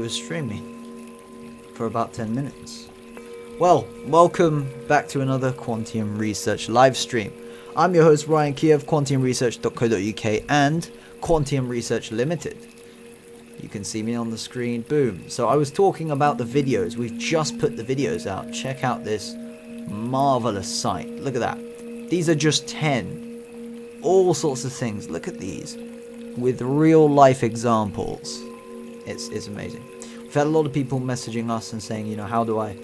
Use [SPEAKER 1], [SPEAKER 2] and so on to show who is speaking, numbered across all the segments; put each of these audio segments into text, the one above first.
[SPEAKER 1] were streaming for about 10 minutes. Well, welcome back to another Quantium Research live stream. I'm your host Ryan Kiev, quantiumresearch.co.uk and Quantium Research Limited. You can see me on the screen, boom. So I was talking about the videos. We've just put the videos out. Check out this marvelous site. Look at that. These are just 10. All sorts of things. Look at these. With real life examples. It's amazing. We've had a lot of people messaging us and saying, you know, how do I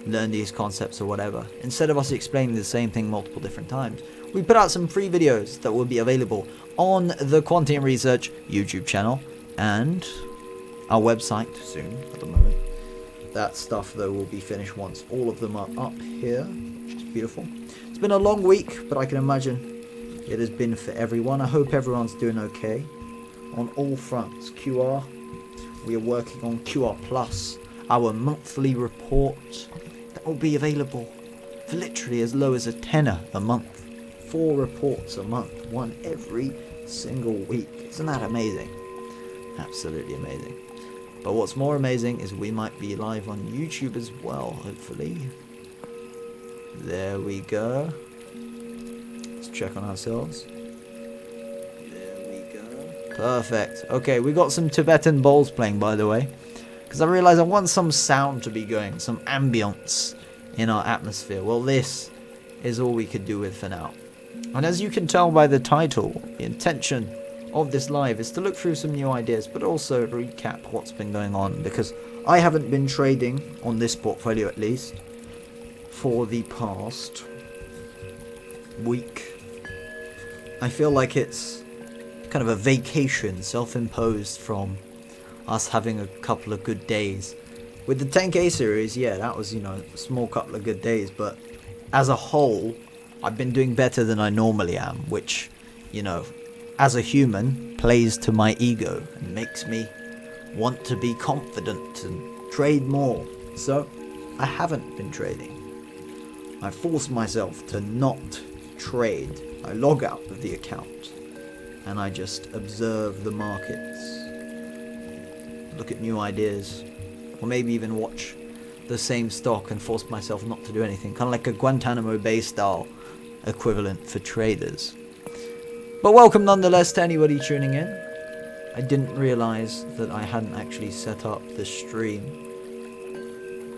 [SPEAKER 1] learn these concepts or whatever. Instead of us explaining the same thing multiple different times, we put out some free videos that will be available on the Quantium Research YouTube channel and our website soon at the moment. That stuff though will be finished once all of them are up here, which is beautiful. It's been a long week, but I can imagine it has been for everyone. I hope everyone's doing okay on all fronts. QR, we are working on QR Plus, our monthly report that will be available for literally as low as a tenner a month. 4 reports a month, one every single week. Isn't that amazing? Absolutely amazing. But what's more amazing is we might be live on YouTube as well, hopefully. There we go. Let's check on ourselves. There we go. Perfect. Okay, we got some Tibetan bowls playing, by the way. Because I realized I want some sound to be going, some ambience in our atmosphere. Well, this is all we could do with for now. And as you can tell by the title, the intention of this live is to look through some new ideas, but also recap what's been going on, because I haven't been trading on this portfolio at least for the past week. I feel like it's kind of a vacation, self-imposed from us having a couple of good days. With the 10k series, yeah, that was, you know, a small couple of good days, but as a whole, I've been doing better than I normally am, which, you know, as a human, plays to my ego and makes me want to be confident and trade more. So, I haven't been trading. I force myself to not trade. I log out of the account and I just observe the markets, look at new ideas, or maybe even watch the same stock and force myself not to do anything, kind of like a Guantanamo Bay style equivalent for traders. But welcome nonetheless to anybody tuning in. I didn't realize that I hadn't actually set up the stream,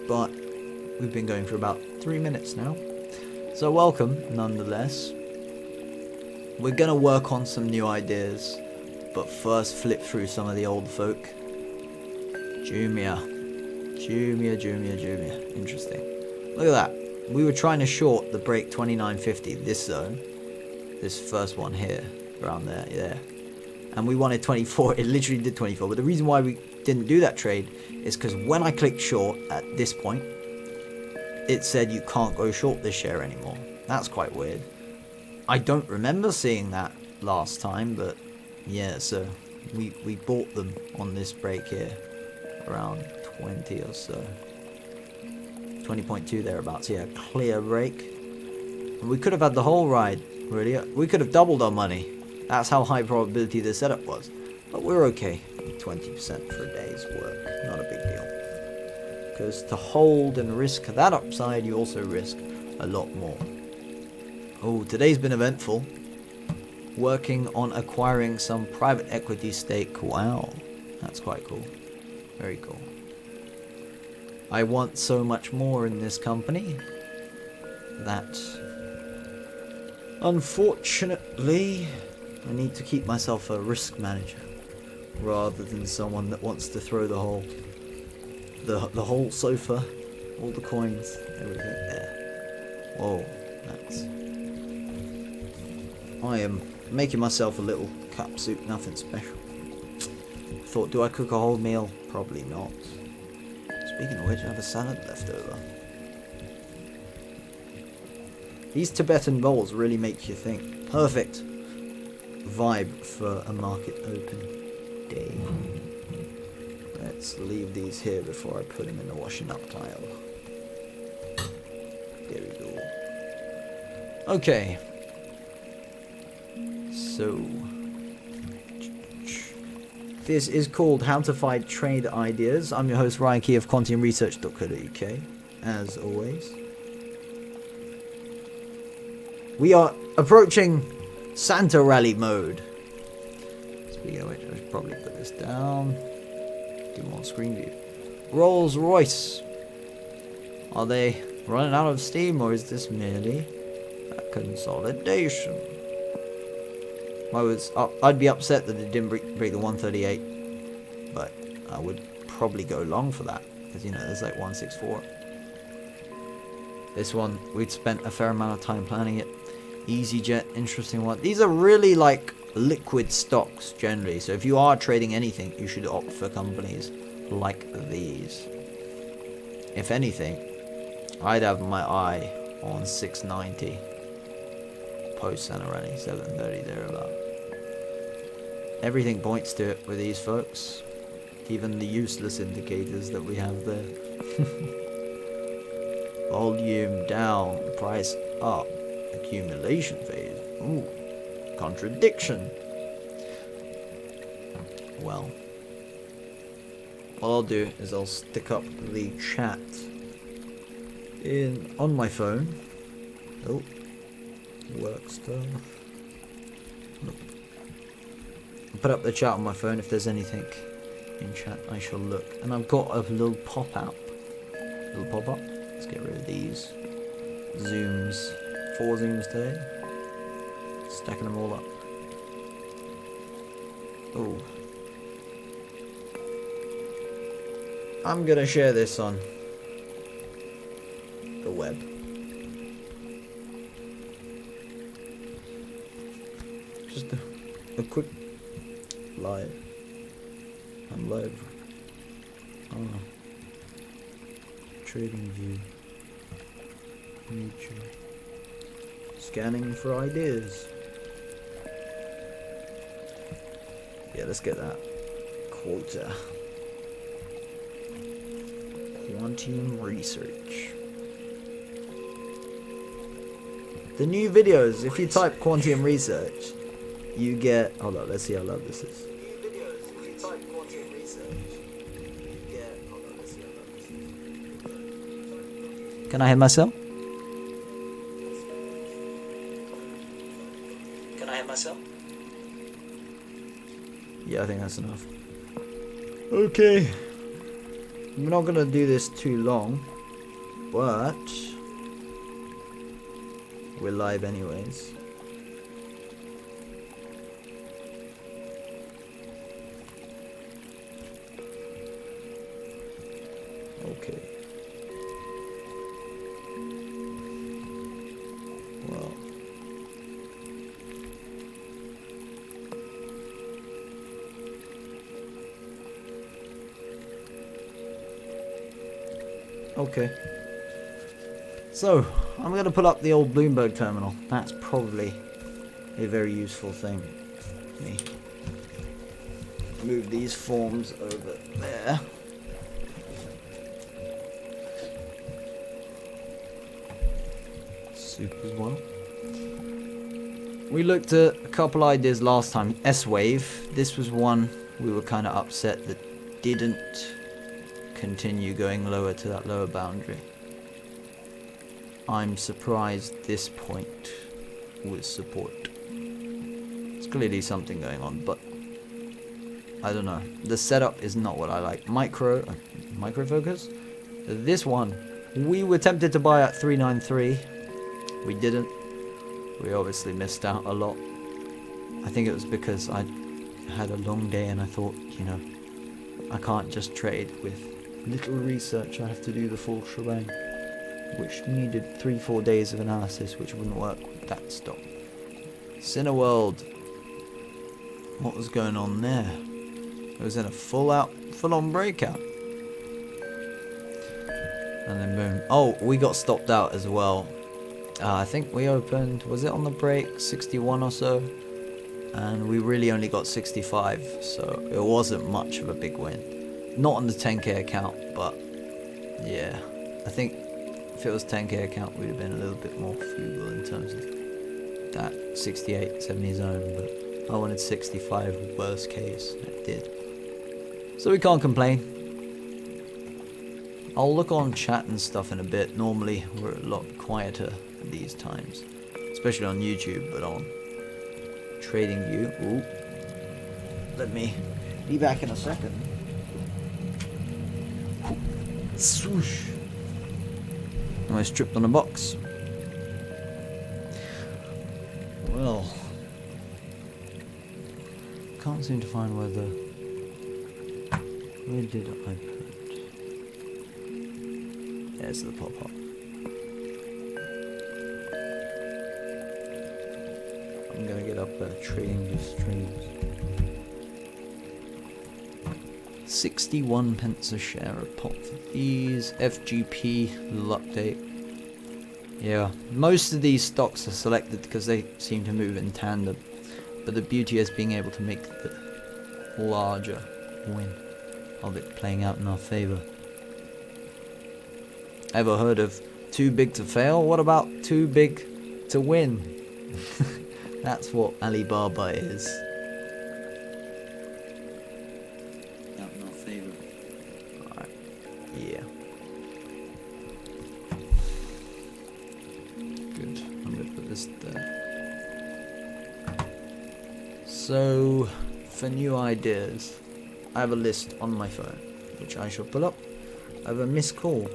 [SPEAKER 1] but we've been going for about 3 minutes now, so welcome nonetheless. We're gonna work on some new ideas, but first flip through some of the old folk. Jumia. Interesting. Look at that. We were trying to short the break 2950, this zone. This first one here, around there, yeah. And we wanted 24, it literally did 24. But the reason why we didn't do that trade is because when I clicked short at this point, it said you can't go short this share anymore. That's quite weird. I don't remember seeing that last time, but yeah, so we bought them on this break here, around 20 or so. 20.2 thereabouts, yeah, clear break. And we could have had the whole ride, really. We could have doubled our money. That's how high probability the setup was. But we're okay. 20% for a day's work, not a big deal. Because to hold and risk that upside, you also risk a lot more. Oh, today's been eventful. Working on acquiring some private equity stake. Wow, that's quite cool. Very cool. I want so much more in this company that unfortunately I need to keep myself a risk manager rather than someone that wants to throw the whole sofa, all the coins, everything there. Whoa, that's... I am making myself a little cup soup, nothing special. Thought, do I cook a whole meal? Probably not. Speaking of which, I have a salad left over. These Tibetan bowls really make you think. Perfect vibe for a market open day. Let's leave these here before I put them in the washing up pile. There we go. Okay. So This is called How to Find Trade Ideas. I'm your host Ryan Key of quantiumresearch.co.uk. As always, we are approaching Santa Rally mode. Speaking of which, I should probably put this down. Do more screen view. Rolls Royce. Are they running out of steam, or is this merely a consolidation? I'd be upset that it didn't break the 138, but I would probably go long for that, because you know there's like 164. This one, we'd spent a fair amount of time planning it. EasyJet, interesting one. These are really like liquid stocks generally, so if you are trading anything, you should opt for companies like these. If anything, I'd have my eye on 690 post Santa Rally, 730 thereabout. Everything points to it with these folks, even the useless indicators that we have there. Volume down, price up, accumulation phase. Ooh, contradiction. Well, what I'll do is I'll stick up the chat on my phone. Oh, work stuff. I'll put up the chat on my phone. If there's anything in chat, I shall look. And I've got a little pop-up. Let's get rid of these zooms. 4 zooms today. Stacking them all up. Oh. I'm gonna share this on the web. Just a quick live. I'm live. Oh. Trading view. Nature. Scanning for ideas. Yeah, let's get that quota. Quantium research. The new videos, if you type Quantium research, you get. Hold on, let's see how loud this is. Can I hear myself? Can I hear myself? Yeah, I think that's enough. Okay. We're not gonna do this too long, but we're live anyways. Okay. Well. Okay. So, I'm going to put up the old Bloomberg terminal. That's probably a very useful thing. Let me move these forms over there. Super well. We looked at a couple ideas last time. S-Wave. This was one we were kind of upset that didn't continue going lower to that lower boundary. I'm surprised this point was support. It's clearly something going on, but I don't know. The setup is not what I like. Micro focus. This one, we were tempted to buy at 393. We didn't. We obviously missed out a lot. I think it was because I had a long day and I thought, you know, I can't just trade with little research. I have to do the full shebang, which needed 3-4 days of analysis, which wouldn't work with that stock. Cineworld. What was going on there? It was in a full-on breakout. And then boom. Oh, we got stopped out as well. I think we opened, was it on the break, 61 or so? And we really only got 65, so it wasn't much of a big win. Not on the 10k account, but yeah. I think if it was 10k account, we'd have been a little bit more frugal in terms of that 68, 70 zone, but I wanted 65 worst case, it did. So we can't complain. I'll look on chat and stuff in a bit. Normally we're a lot quieter these times, especially on YouTube, but on TradingView. Ooh. Let me be back in a second. Swoosh. Almost tripped on a box. Well, can't seem to find where did I put? There's the pop-up. I'm gonna get up trading streams. 61 pence a share of pop for these. FGP little update. Yeah, most of these stocks are selected because they seem to move in tandem, but the beauty is being able to make the larger win of it playing out in our favor. Ever heard of too big to fail? What about too big to win? That's what Alibaba is. Out in our favor. Alright, yeah. Good, I'm gonna put this there. So, for new ideas, I have a list on my phone, which I shall pull up. I have a missed call.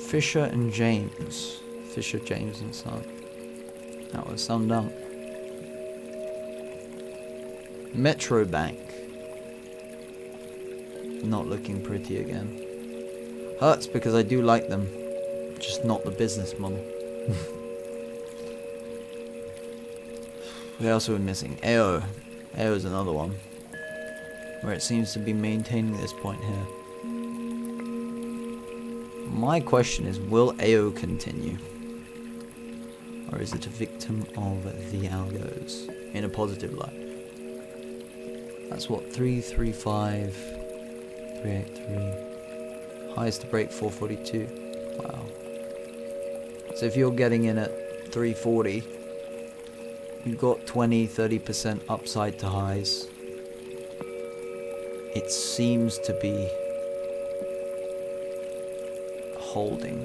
[SPEAKER 1] Fisher and James. Fisher, James and Son. That was summed up. Metro Bank. Not looking pretty again. Hurts because I do like them. Just not the business model. What else are we missing? AO. AO is another one. Where it seems to be maintaining this point here. My question is, will AO continue? Or is it a victim of the algos in a positive light? That's what, 335, 383. Highest to break 442. Wow. So if you're getting in at 340, you've got 20-30% upside to highs. It seems to be holding.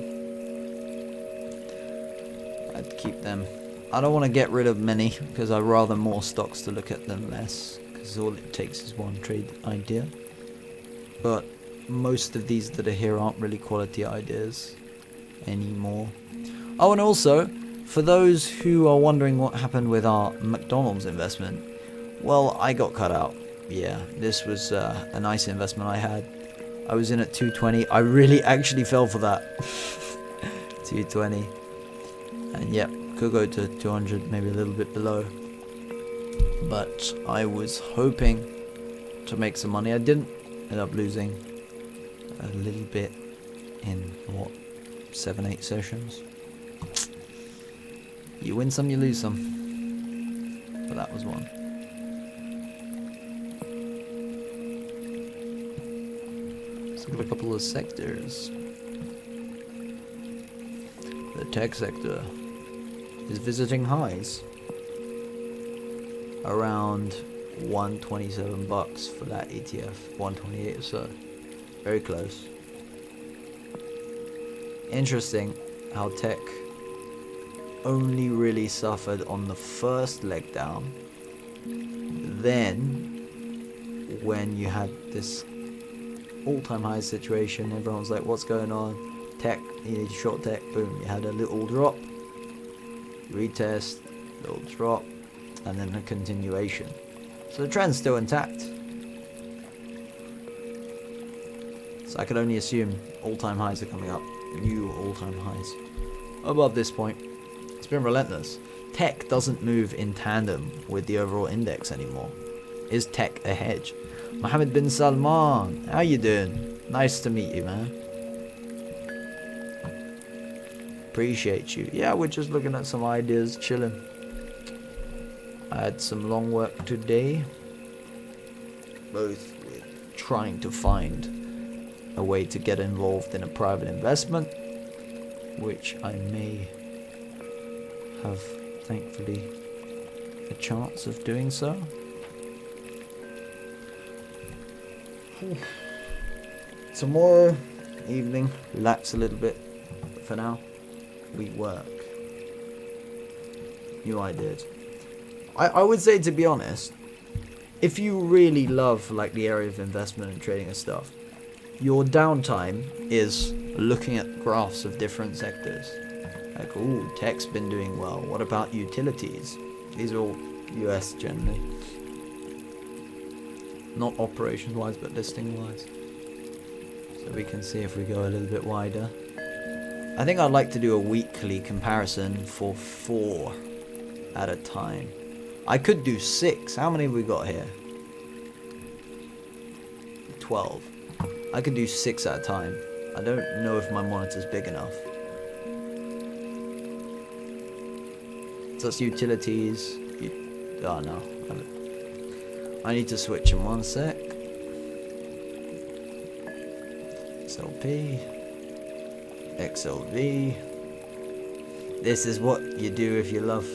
[SPEAKER 1] I'd keep them. I don't want to get rid of many because I'd rather more stocks to look at than less, because all it takes is one trade idea. But most of these that are here aren't really quality ideas anymore. Oh, and also, for those who are wondering what happened with our McDonald's investment, well, I got cut out. Yeah, this was a nice investment I had. I was in at 220. I really actually fell for that. 220. And yep, could go to 200, maybe a little bit below. But I was hoping to make some money. I didn't. Ended up losing a little bit in, what, 7-8 sessions. You win some, you lose some. But that was one. A couple of sectors. The tech sector is visiting highs around 127 bucks for that ETF, 128 or so. Very close. Interesting how tech only really suffered on the first leg down. Then when you had this all-time high situation, everyone's like, what's going on? Tech, you need short tech, boom, you had a little drop, retest, little drop, and then a continuation. So the trend's still intact. So I can only assume all-time highs are coming up, new all-time highs. Above this point, it's been relentless. Tech doesn't move in tandem with the overall index anymore. Is tech a hedge? Mohammed bin Salman, how you doing? Nice to meet you, man. Appreciate you. Yeah, we're just looking at some ideas, chilling. I had some long work today. Both with trying to find a way to get involved in a private investment, which I may have, thankfully, a chance of doing so. Tomorrow evening, relax a little bit. But for now, we work. New ideas. I would say, to be honest, if you really love like the area of investment and trading and stuff, your downtime is looking at graphs of different sectors. Like, ooh, tech's been doing well. What about utilities? These are all US generally. Not operations-wise, but listing-wise. So we can see if we go a little bit wider. I think I'd like to do a weekly comparison for 4 at a time. I could do 6. How many have we got here? 12. I could do 6 at a time. I don't know if my monitor's big enough. So that's utilities. Oh no. I need to switch in 1 sec. XLP. XLV. This is what you do if you love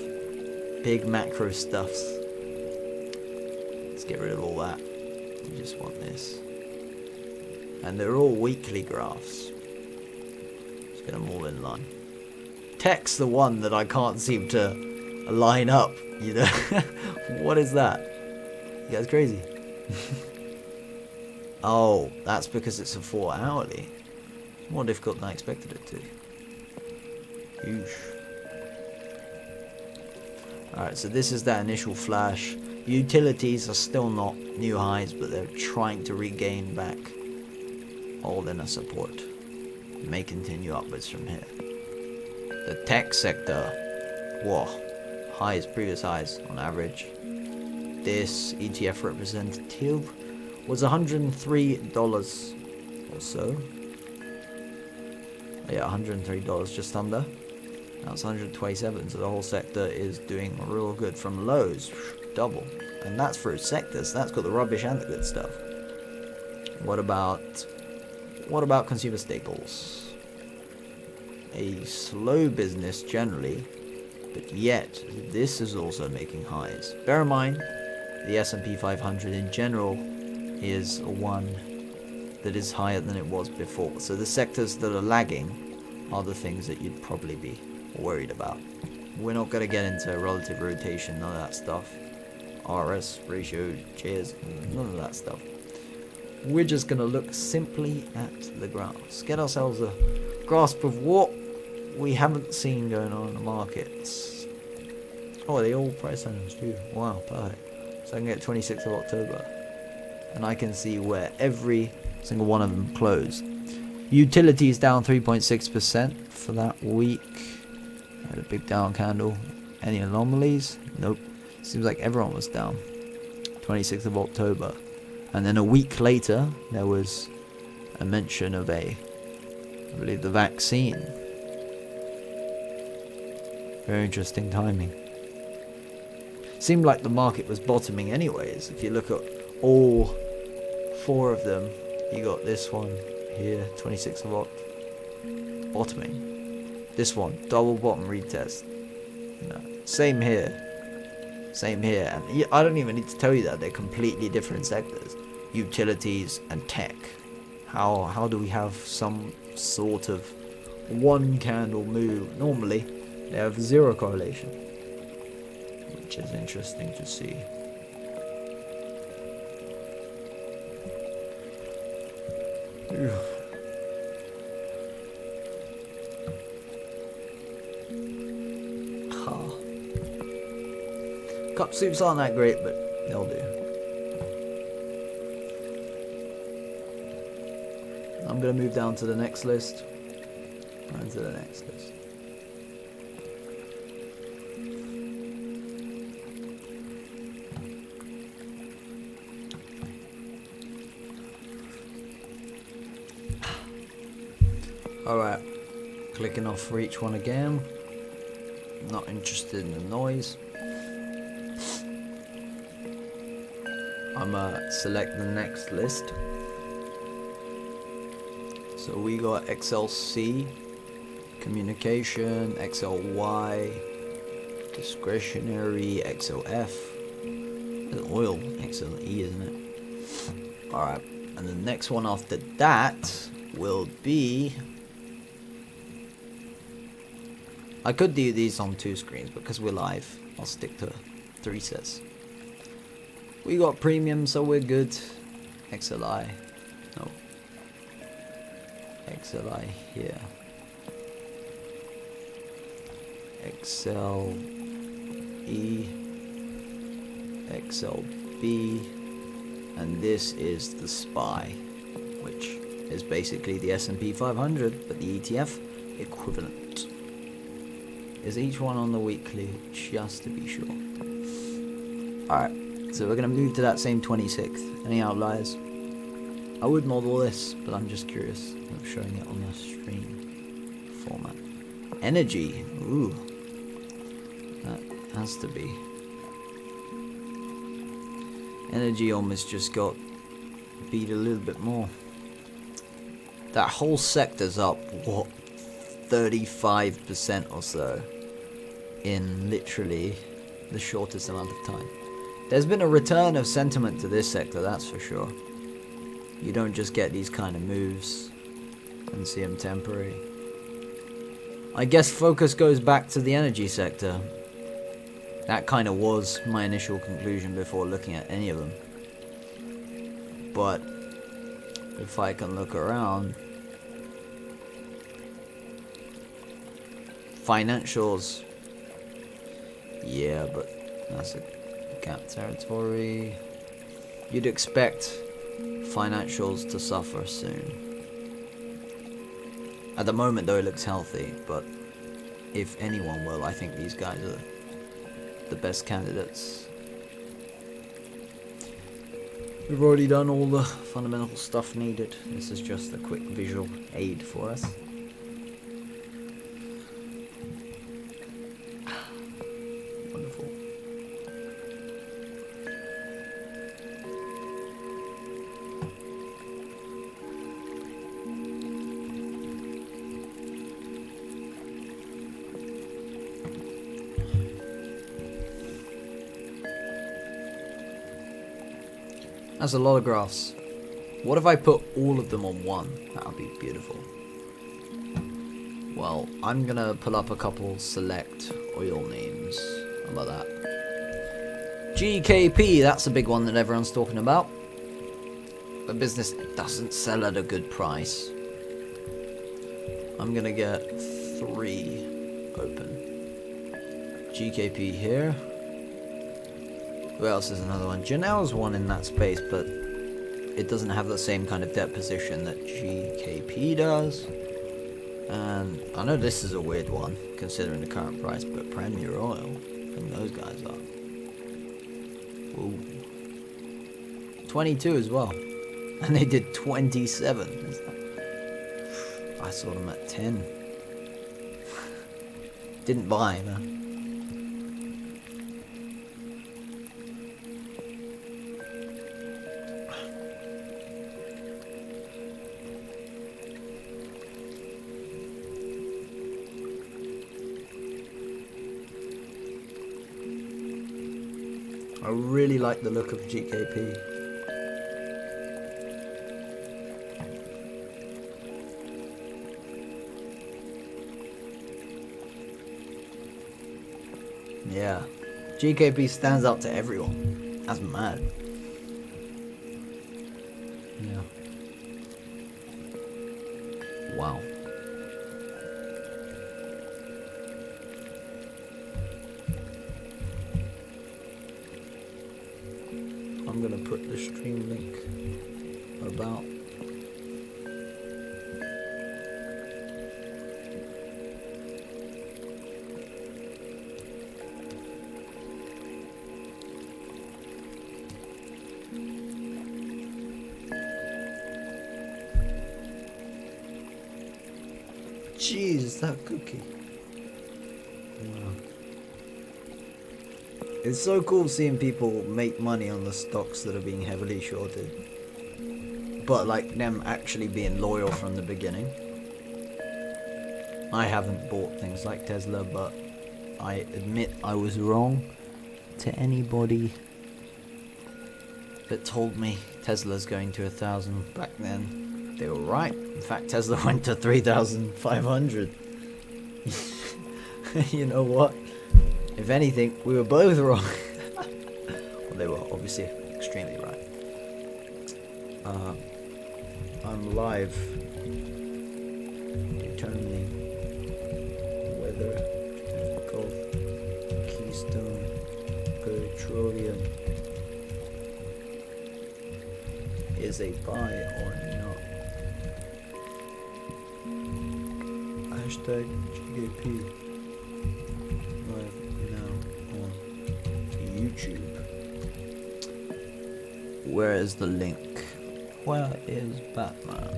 [SPEAKER 1] big macro stuffs. Let's get rid of all that. We just want this. And they're all weekly graphs. Let's get them all in line. Tech's the one that I can't seem to line up, you know? What is that? You guys crazy? Oh, that's because it's a 4 hourly. More difficult than I expected it to. Yeesh. Alright, so this is that initial flash. Utilities are still not new highs, but they're trying to regain back all inner support. It may continue upwards from here. The tech sector, whoa, highs, previous highs on average. This ETF representative was $103 or so. Yeah, $103 just under. That's 127, so the whole sector is doing real good from lows, double. And that's for sectors. That's got the rubbish and the good stuff. What about consumer staples? A slow business generally, but yet this is also making highs. Bear in mind, the S&P 500 in general is one that is higher than it was before. So the sectors that are lagging are the things that you'd probably be worried about. We're not going to get into relative rotation, none of that stuff. RS, ratio, cheers, none of that stuff. We're just going to look simply at the graphs. Get ourselves a grasp of what we haven't seen going on in the markets. Oh, they all price items too. Wow, perfect. So I can get 26th of October. And I can see where every single one of them closed. Utilities down 3.6% for that week. I had a big down candle. Any anomalies? Nope. Seems like everyone was down. 26th of October. And then a week later, there was a mention of I believe the vaccine. Very interesting timing. Seemed like the market was bottoming anyways. If you look at all 4 of them, you got this one here, 26th of October, bottoming. This one, double bottom retest. No. Same here. Same here. And I don't even need to tell you that they're completely different sectors. Utilities and tech. How do we have some sort of one candle move? Normally, they have 0 correlation, which is interesting to see. Cup soups aren't that great, but they'll do. I'm gonna move down to the next list. And to the next list. Alright. Clicking off for each one again. Not interested in the noise. I'm select the next list. So we got XLC, communication, XLY, discretionary, XLF, and oil, XLE, isn't it? Alright, and the next one after that will be... I could do these on 2 screens, but because we're live, I'll stick to 3 sets. We got premium, so we're good. XLI. No. XLI here. XLE. XLB. And this is the SPY, which is basically the S&P 500, but the ETF equivalent. Is each one on the weekly, just to be sure. Alright, so we're going to move to that same 26th. Any outliers? I would model this, but I'm just curious of showing it on the stream format. Energy, ooh. That has to be. Energy almost just got beat a little bit more. That whole sector's up, what, 35% or so in literally the shortest amount of time. There's been a return of sentiment to this sector, that's for sure. You don't just get these kind of moves and see them temporary. I guess focus goes back to the energy sector. That kind of was my initial conclusion before looking at any of them. But if I can look around, financials, yeah, but that's a gap territory. You'd expect financials to suffer soon. At the moment though it looks healthy, but if anyone will, I think these guys are the best candidates. We've already done all the fundamental stuff needed. This is just a quick visual aid for us. Wonderful. That's a lot of graphs. What if I put all of them on one? That would be beautiful. Well, I'm gonna pull up a couple select oil names. How about that? GKP, that's a big one that everyone's talking about. The business doesn't sell at a good price. I'm gonna get 3 open. GKP here. Who else is another one? Janelle's one in that space, but it doesn't have the same kind of deposition that GKP does. And I know this is a weird one, considering the current price, but Premier Oil, I think those guys are. Ooh. 22 as well. And they did 27. I saw them at 10. Didn't buy, man. I really like the look of GKP. Yeah, GKP stands out to everyone. That's mad. Yeah. Wow. I'm gonna put the stream link about. Jeez, that cookie. Wow. It's so cool seeing people make money on the stocks that are being heavily shorted. But like them actually being loyal from the beginning. I haven't bought things like Tesla, but I admit I was wrong. To anybody that told me Tesla's going to 1,000 back then, they were right. In fact, Tesla went to 3,500. You know what? If anything, we were both wrong. Well, they were obviously extremely right. I'm live determining whether Gulf Keystone Petroleum is a buy or not. Hashtag GKP live now on YouTube. Where is the link? Where is Batman?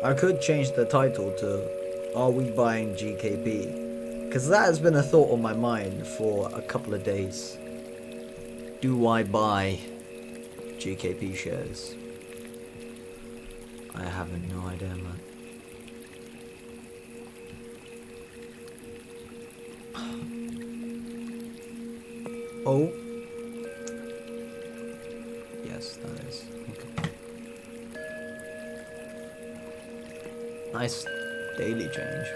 [SPEAKER 1] I could change the title to Are We Buying GKP? Because that has been a thought on my mind for a couple of days. Do I buy GKP shares? I have no idea, man. Oh. Yes, that is. Okay. Nice daily change.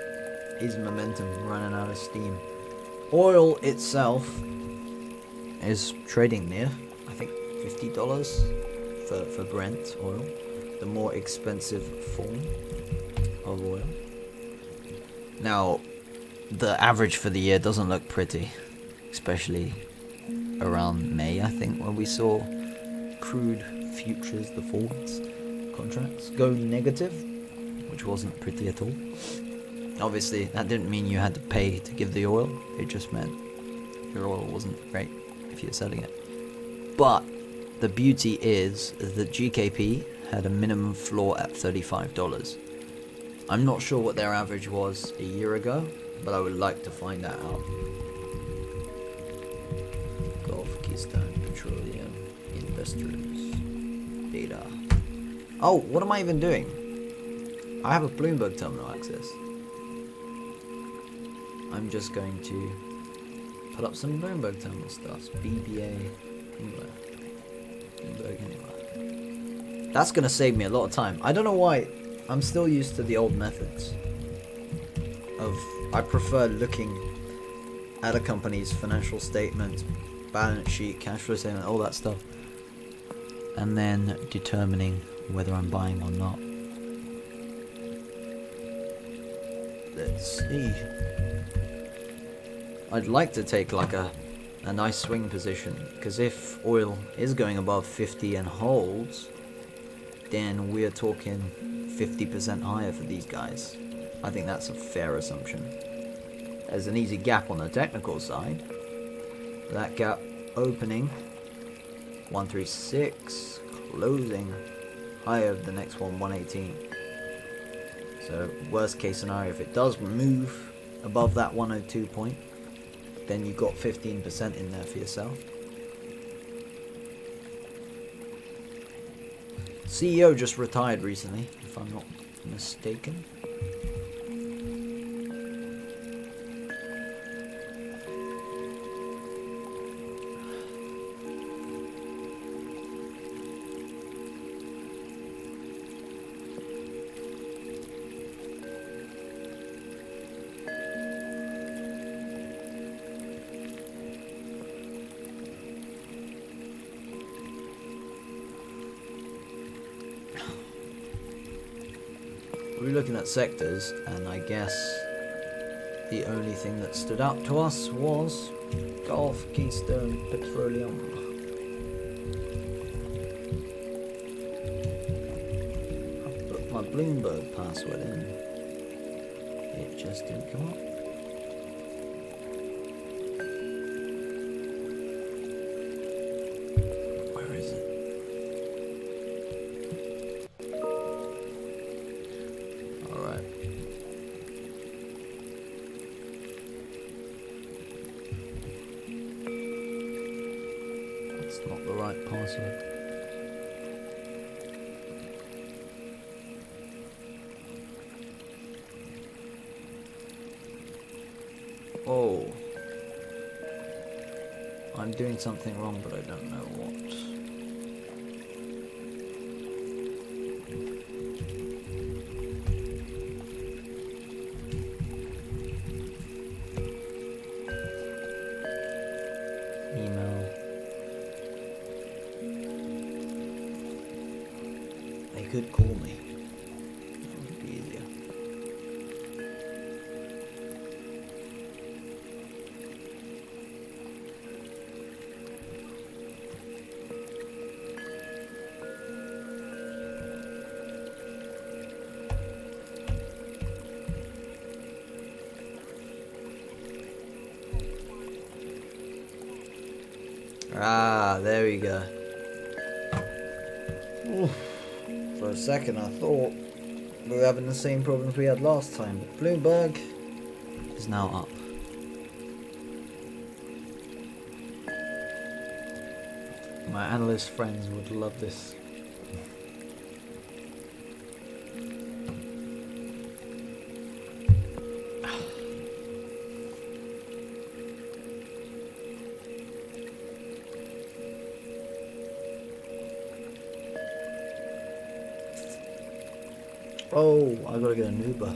[SPEAKER 1] Is momentum running out of steam? Oil itself is trading near, I think, $50 for Brent oil, the more expensive form of oil. Now, the average for the year doesn't look pretty, especially around May, I think, when we saw crude futures, the forwards contracts, go negative, which wasn't pretty at all. Obviously, that didn't mean you had to pay to give the oil. It just meant your oil wasn't great if you're selling it. But the beauty is that GKP had a minimum floor at $35. I'm not sure what their average was a year ago, but I would like to find that out. Gulf Keystone Petroleum Investors data. Oh, what am I even doing? I have a Bloomberg terminal access. I'm just going to put up some Bloomberg terminal stuff. BBA anywhere. Bloomberg anywhere. That's gonna save me a lot of time. I don't know why. I'm still used to the old methods of I prefer looking at a company's financial statement, balance sheet, cash flow statement, all that stuff, and then determining whether I'm buying or not. Let's see. I'd like to take like a nice swing position, because if oil is going above 50 and holds, then we're talking 50% higher for these guys. I think that's a fair assumption. There's an easy gap on the technical side. That gap opening 136, closing higher of the next one, 118. So worst case scenario, if it does move above that 102 point, then you got 15% in there for yourself. CEO just retired recently, if I'm not mistaken. We're looking at sectors, and I guess the only thing that stood out to us was Gulf Keystone Petroleum. I put my Bloomberg password in. just didn't come up. Where is it? Alright. That's not the right password. Oh. I'm doing something wrong, but I don't know what. Email. They could call me. That would be easier. Ah, there we go. Oof. For a second I thought we were having the same problems we had last time, but Bloomberg is now up. My analyst friends would love this. Oh, I gotta get an Uber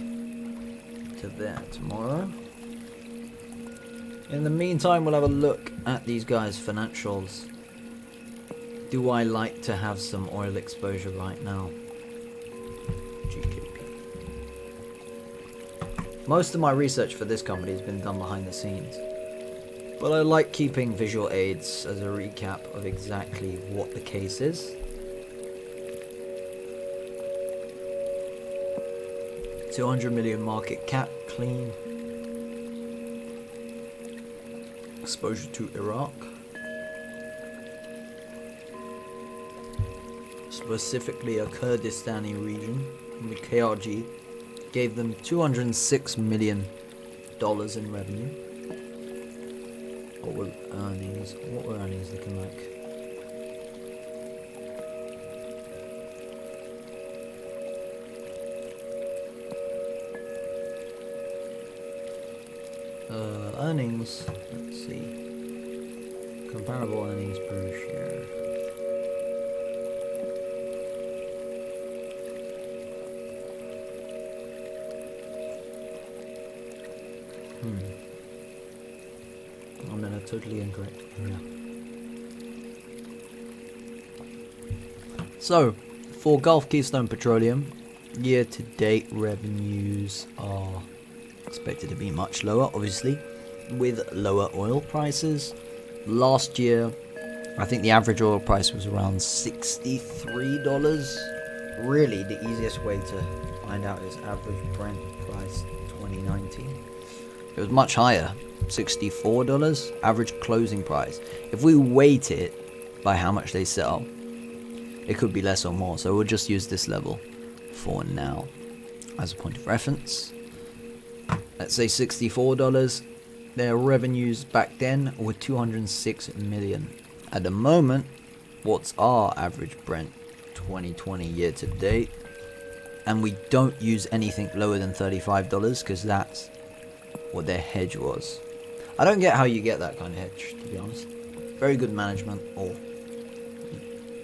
[SPEAKER 1] to there tomorrow. In the meantime, we'll have a look at these guys' financials. Do I like to have some oil exposure right now? GKP. Most of my research for this company has been done behind the scenes, but I like keeping visual aids as a recap of exactly what the case is. 200 million market cap, clean. Exposure to Iraq. Specifically a Kurdistani region. And the KRG gave them $206 million in revenue. What were earnings? What were earnings looking like? Earnings, let's see. Comparable earnings per share. I'm in a totally incorrect area. So, for Gulf Keystone Petroleum, year-to-date revenues are expected to be much lower, obviously, with lower oil prices. Last year, I think the average oil price was around $63. Really, the easiest way to find out is average Brent price 2019. It was much higher, $64, average closing price. If we weight it by how much they sell, it could be less or more, so we'll just use this level for now as a point of reference. Let's say $64. Their revenues back then were $206 million. At the moment, what's our average Brent 2020 year to date? And we don't use anything lower than $35 because that's what their hedge was. I don't get how you get that kind of hedge, to be honest. Very good management, or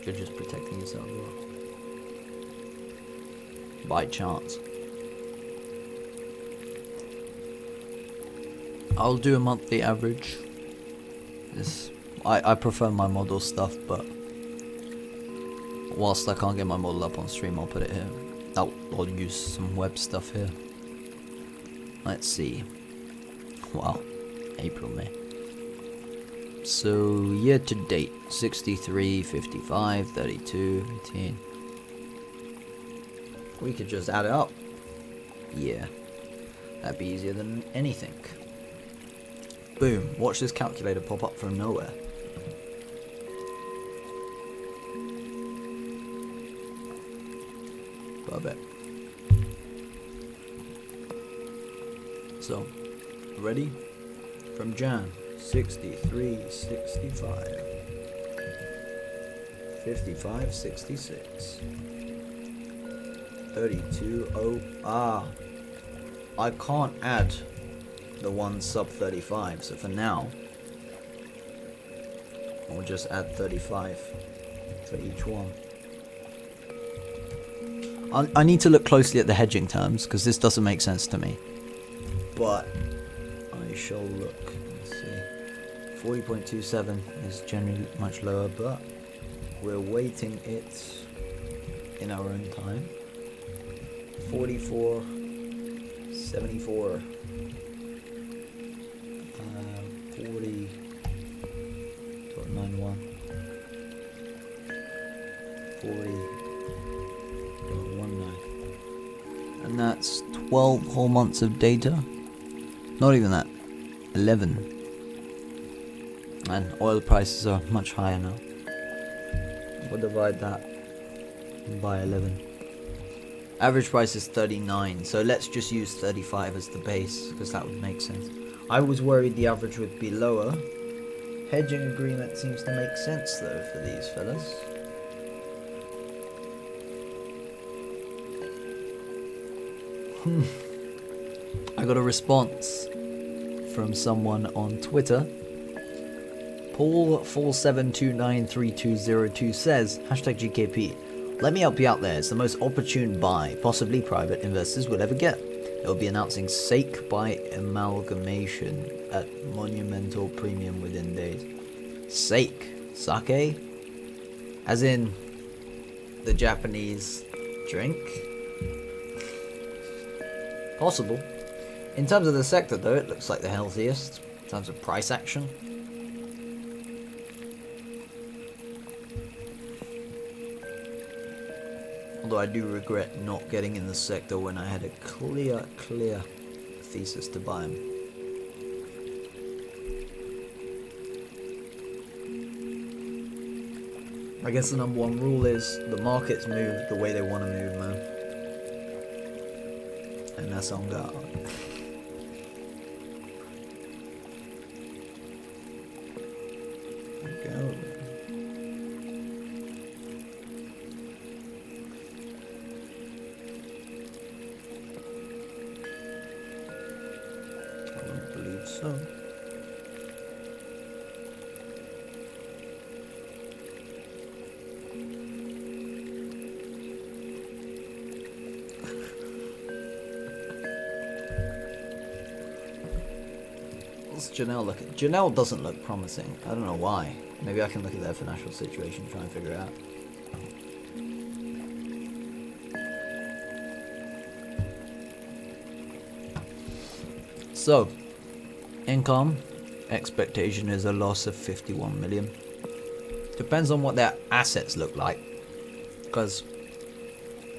[SPEAKER 1] you're just protecting yourself by chance. I'll do a monthly average. I prefer my model stuff, but whilst I can't get my model up on stream, I'll put it here. I'll use some web stuff here. Let's see. Wow, April, May. So year to date, 63, 55, 32, 18. We could just add it up. Yeah. That'd be easier than anything. Boom. Watch this calculator pop up from nowhere. Perfect. So, ready? From Jan, 63, 65. 55, 66. 32, I can't add the one sub 35, so for now, I'll just add 35 for each one. I need to look closely at the hedging terms, because this doesn't make sense to me. But I shall look. Let's see. 40.27 is generally much lower, but we're weighting it in our own time. 44, 74, 40.91, 40.19, and that's 12 whole months of data. Not even that, 11. And oil prices are much higher now. We'll divide that by 11. Average price is 39, so let's just use 35 as the base, because that would make sense. I was worried the average would be lower. Hedging agreement seems to make sense though for these fellas. I got a response from someone on Twitter. Paul47293202 says, #GKP. Let me help you out there. It's the most opportune buy possibly private investors will ever get. It will be announcing Sake by amalgamation at monumental premium within days. Sake? Sake? As in the Japanese drink? Possible. In terms of the sector though, it looks like the healthiest in terms of price action. Although I do regret not getting in the sector when I had a clear thesis to buy them. I guess the number one rule is the markets move the way they want to move, man. And that's on God. There we go. So what's Janelle look at? Janelle doesn't look promising. I don't know why. Maybe I can look at their financial situation and try and figure it out. So, income expectation is a loss of 51 million. Depends on what their assets look like, because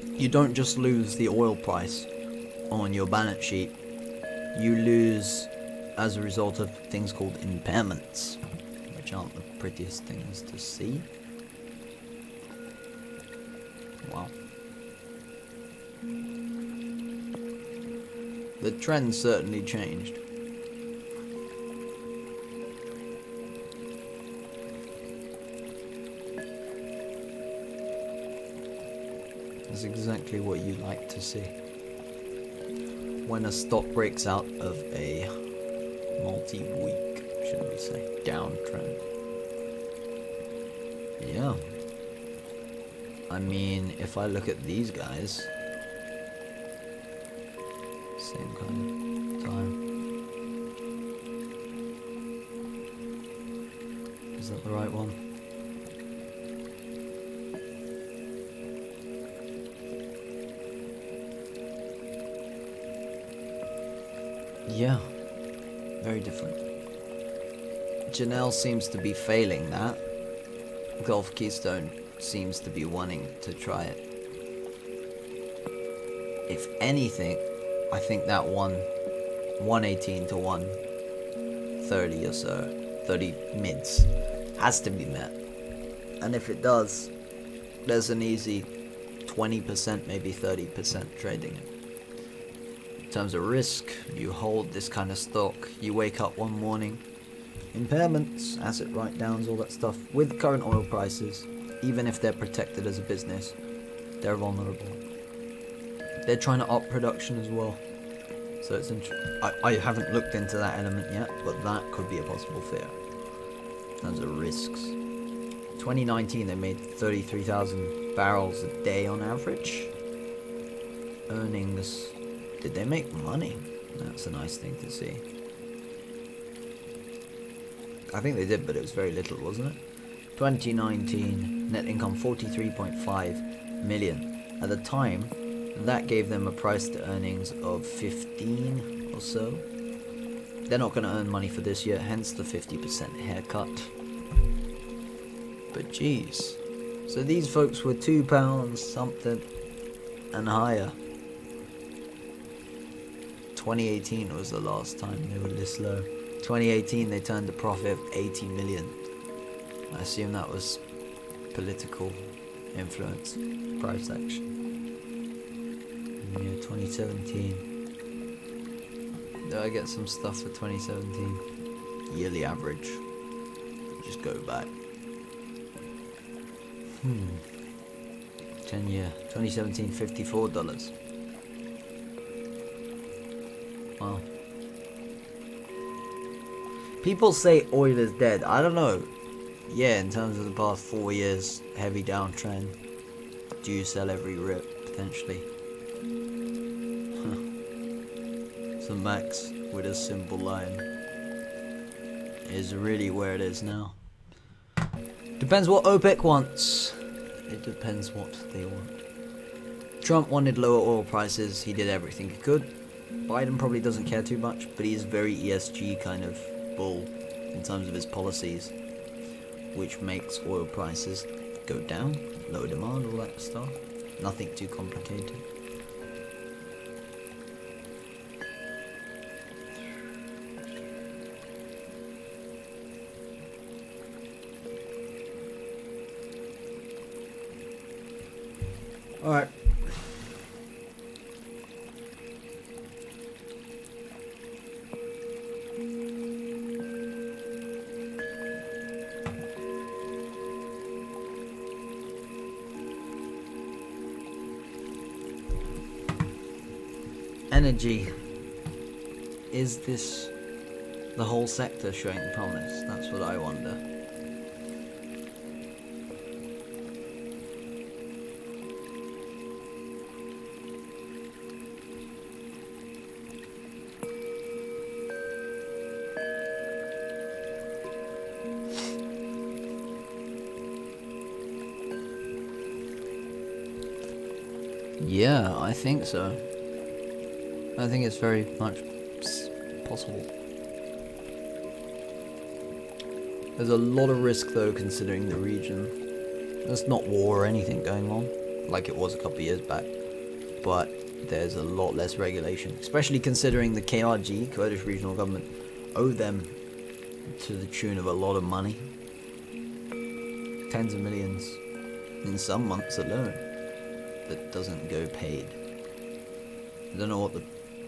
[SPEAKER 1] you don't just lose the oil price on your balance sheet, you lose as a result of things called impairments, which aren't the prettiest things to see. Wow. The trend certainly changed. That's exactly what you like to see. When a stock breaks out of a multi-week, should we say, downtrend. Yeah. I mean, if I look at these guys, same kind of time. Is that the right one? Yeah, very different. Janelle seems to be failing that. Gulf Keystone seems to be wanting to try it. If anything, I think that one 118 to 130 or so, 30 mids, has to be met. And if it does, there's an easy 20%, maybe 30% trading. In terms of risk, you hold this kind of stock, you wake up one morning, impairments, asset write-downs, all that stuff. With current oil prices, even if they're protected as a business, they're vulnerable. They're trying to up production as well. So it's I haven't looked into that element yet, but that could be a possible fear in terms of risks. 2019 they made 33,000 barrels a day on average. Earnings, did they make money? That's a nice thing to see. I think they did, but it was very little, wasn't it? 2019 net income 43.5 million. At the time, that gave them a price to earnings of 15 or so. They're not going to earn money for this year, hence the 50% haircut. But geez, so these folks were £2 something and higher. 2018 was the last time they were this low. 2018 they turned a profit of 80 million. I assume that was political influence, price action. Yeah, 2017. Do I get some stuff for 2017? Yearly average. Just go back. 10 year. 2017, $54. Wow. People say oil is dead. I don't know. Yeah, in terms of the past 4 years, heavy downtrend. Do you sell every rip, potentially? So Max with a simple line is really where it is now. Depends what OPEC wants. It depends what they want. Trump wanted lower oil prices. He did everything he could. Biden probably doesn't care too much, but he is very ESG kind of bull in terms of his policies, which makes oil prices go down, low demand, all that stuff. Nothing too complicated. Alright. Energy. Is this the whole sector showing promise? That's what I wonder. Yeah, I think so. I think it's very much possible. There's a lot of risk though, considering the region. There's not war or anything going on, like it was a couple of years back, but there's a lot less regulation, especially considering the KRG, Kurdish Regional Government, owe them to the tune of a lot of money. Tens of millions in some months alone that doesn't go paid. I don't know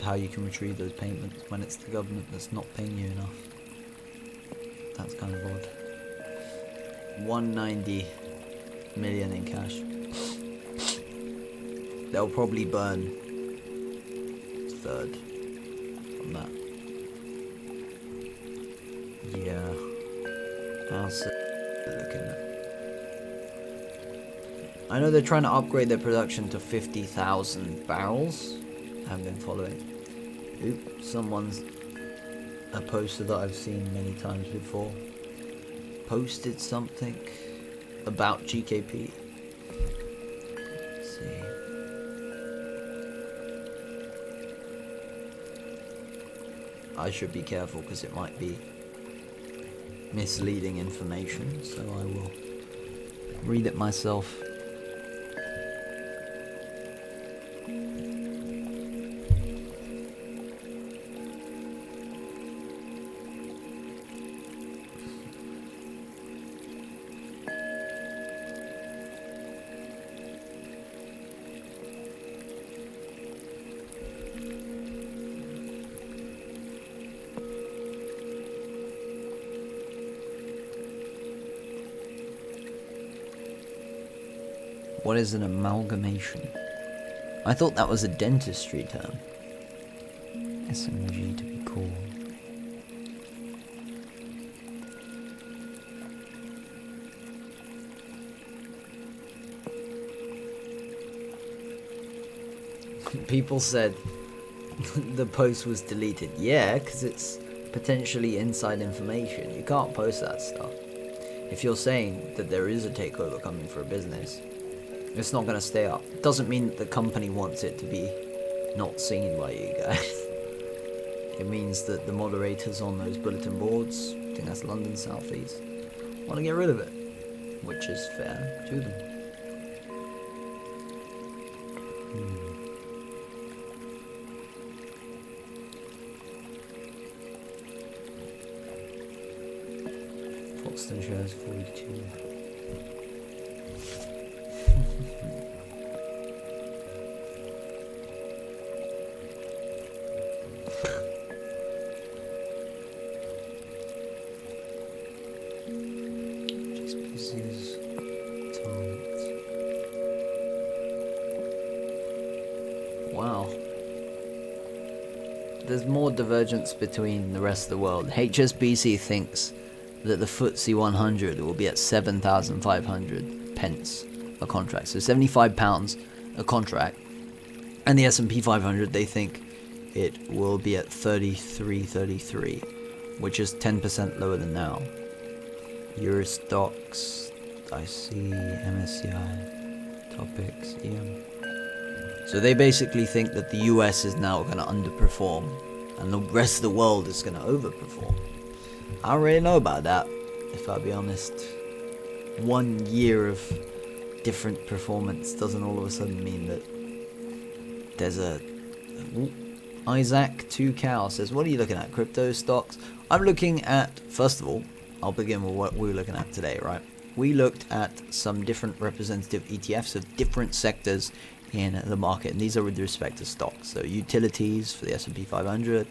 [SPEAKER 1] how you can retrieve those payments when it's the government that's not paying you enough. That's kind of odd. 190 million in cash. They'll probably burn a third from that. Yeah. How's it looking? I know they're trying to upgrade their production to 50,000 barrels. I haven't been following. Oop, someone's a poster that I've seen many times before. Posted something about GKP. Let's see. I should be careful because it might be misleading information, so I will read it myself. What is an amalgamation? I thought that was a dentistry term. SMG to be cool. People said the post was deleted. Yeah, because it's potentially inside information. You can't post that stuff. If you're saying that there is a takeover coming for a business, it's not going to stay up. It doesn't mean that the company wants it to be not seen by you guys. It means that the moderators on those bulletin boards, I think that's London South East, want to get rid of it, which is fair to them. Foxton shares 42. Wow. There's more divergence between the rest of the world. HSBC thinks that the FTSE 100 will be at 7,500 pence a contract, so £75 a contract. And the S&P 500, they think it will be at 33, which is 10% lower than now. Euro stocks, IC, MSCI, topics, EM. So they basically think that the US is now going to underperform and the rest of the world is going to overperform. I don't really know about that, if I'll be honest. 1 year of different performance doesn't all of a sudden mean that there's a... Isaac 2Cow says, what are you looking at? Crypto stocks? I'm looking at, first of all, I'll begin with what we were looking at today, right? We looked at some different representative ETFs of different sectors in the market, and these are with respect to stocks. So utilities for the S&P 500,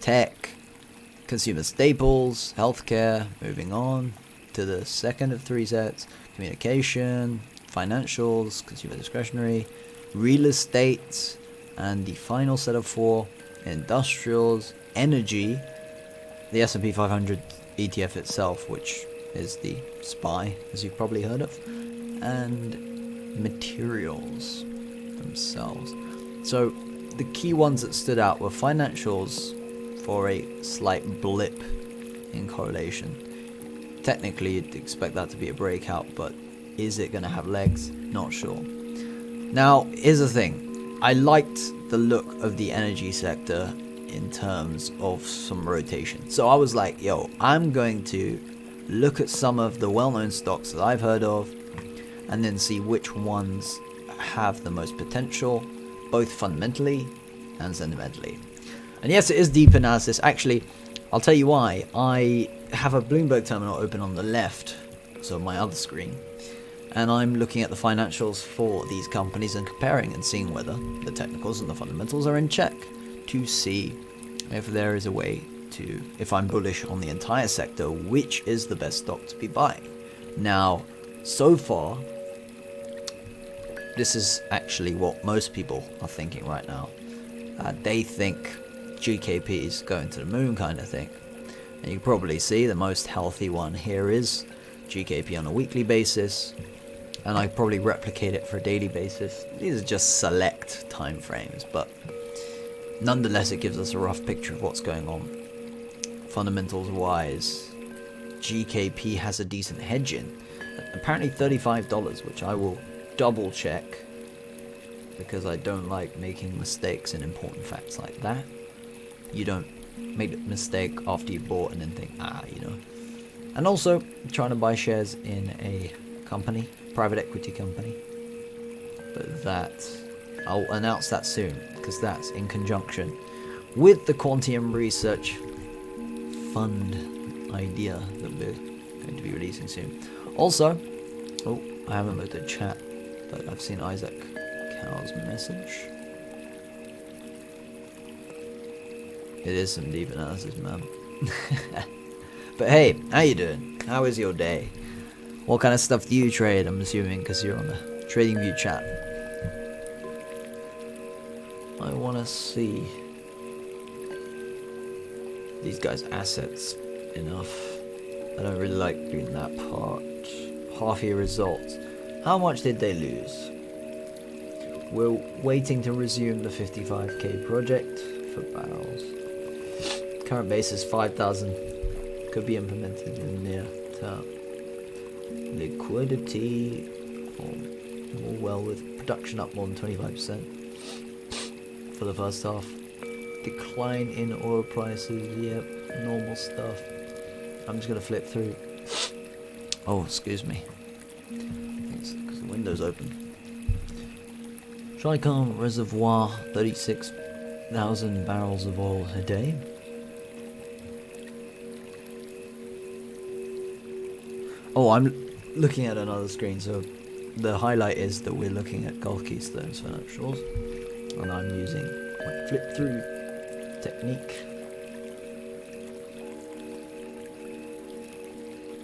[SPEAKER 1] tech, consumer staples, healthcare, moving on to the second of three sets, communication, financials, consumer discretionary, real estate, and the final set of four, industrials, energy, the S&P 500 ETF itself, which is the SPY, as you've probably heard of, and materials themselves. So the key ones that stood out were financials for a slight blip in correlation. Technically you'd expect that to be a breakout, but is it going to have legs? Not sure. Now here's the thing, I liked the look of the energy sector in terms of some rotation. So I was like, yo, I'm going to look at some of the well-known stocks that I've heard of and then see which ones have the most potential, both fundamentally and sentimentally. And yes, it is deep analysis. Actually, I'll tell you why. I have a Bloomberg terminal open on the left, so my other screen, and I'm looking at the financials for these companies and comparing and seeing whether the technicals and the fundamentals are in check to see if there is a way to, if I'm bullish on the entire sector, which is the best stock to be buying. Now, so far, this is actually what most people are thinking right now. They think GKP is going to the moon kind of thing. And you can probably see the most healthy one here is GKP on a weekly basis. And I probably replicate it for a daily basis. These are just select time frames, but nonetheless it gives us a rough picture of what's going on. Fundamentals wise, GKP has a decent hedge in. Apparently $35, which I will double check because I don't like making mistakes in important facts like that. You don't make a mistake after you bought and then think, you know. And also trying to buy shares in a company, private equity company, but that I'll announce that soon because that's in conjunction with the Quantium Research Fund idea that we're going to be releasing soon. Also, I haven't looked at chat, but I've seen Isaac Cow's message. It is some deep analysis, man. But hey, how you doing? How is your day? What kind of stuff do you trade? I'm assuming because you're on the TradingView chat. I want to see these guys' assets enough. I don't really like doing that part. Half year results. How much did they lose? We're waiting to resume the 55k project for barrels. Current base is 5,000. Could be implemented in the near term. Liquidity. All well with production up more than 25% for the first half. Decline in oil prices. Yep, normal stuff. I'm just gonna flip through. Oh, excuse me. It's because the window's open. Tricon Reservoir, 36,000 barrels of oil a day. Oh, I'm looking at another screen, so the highlight is that we're looking at Gulf Keystone's financials, and I'm using my flip through technique.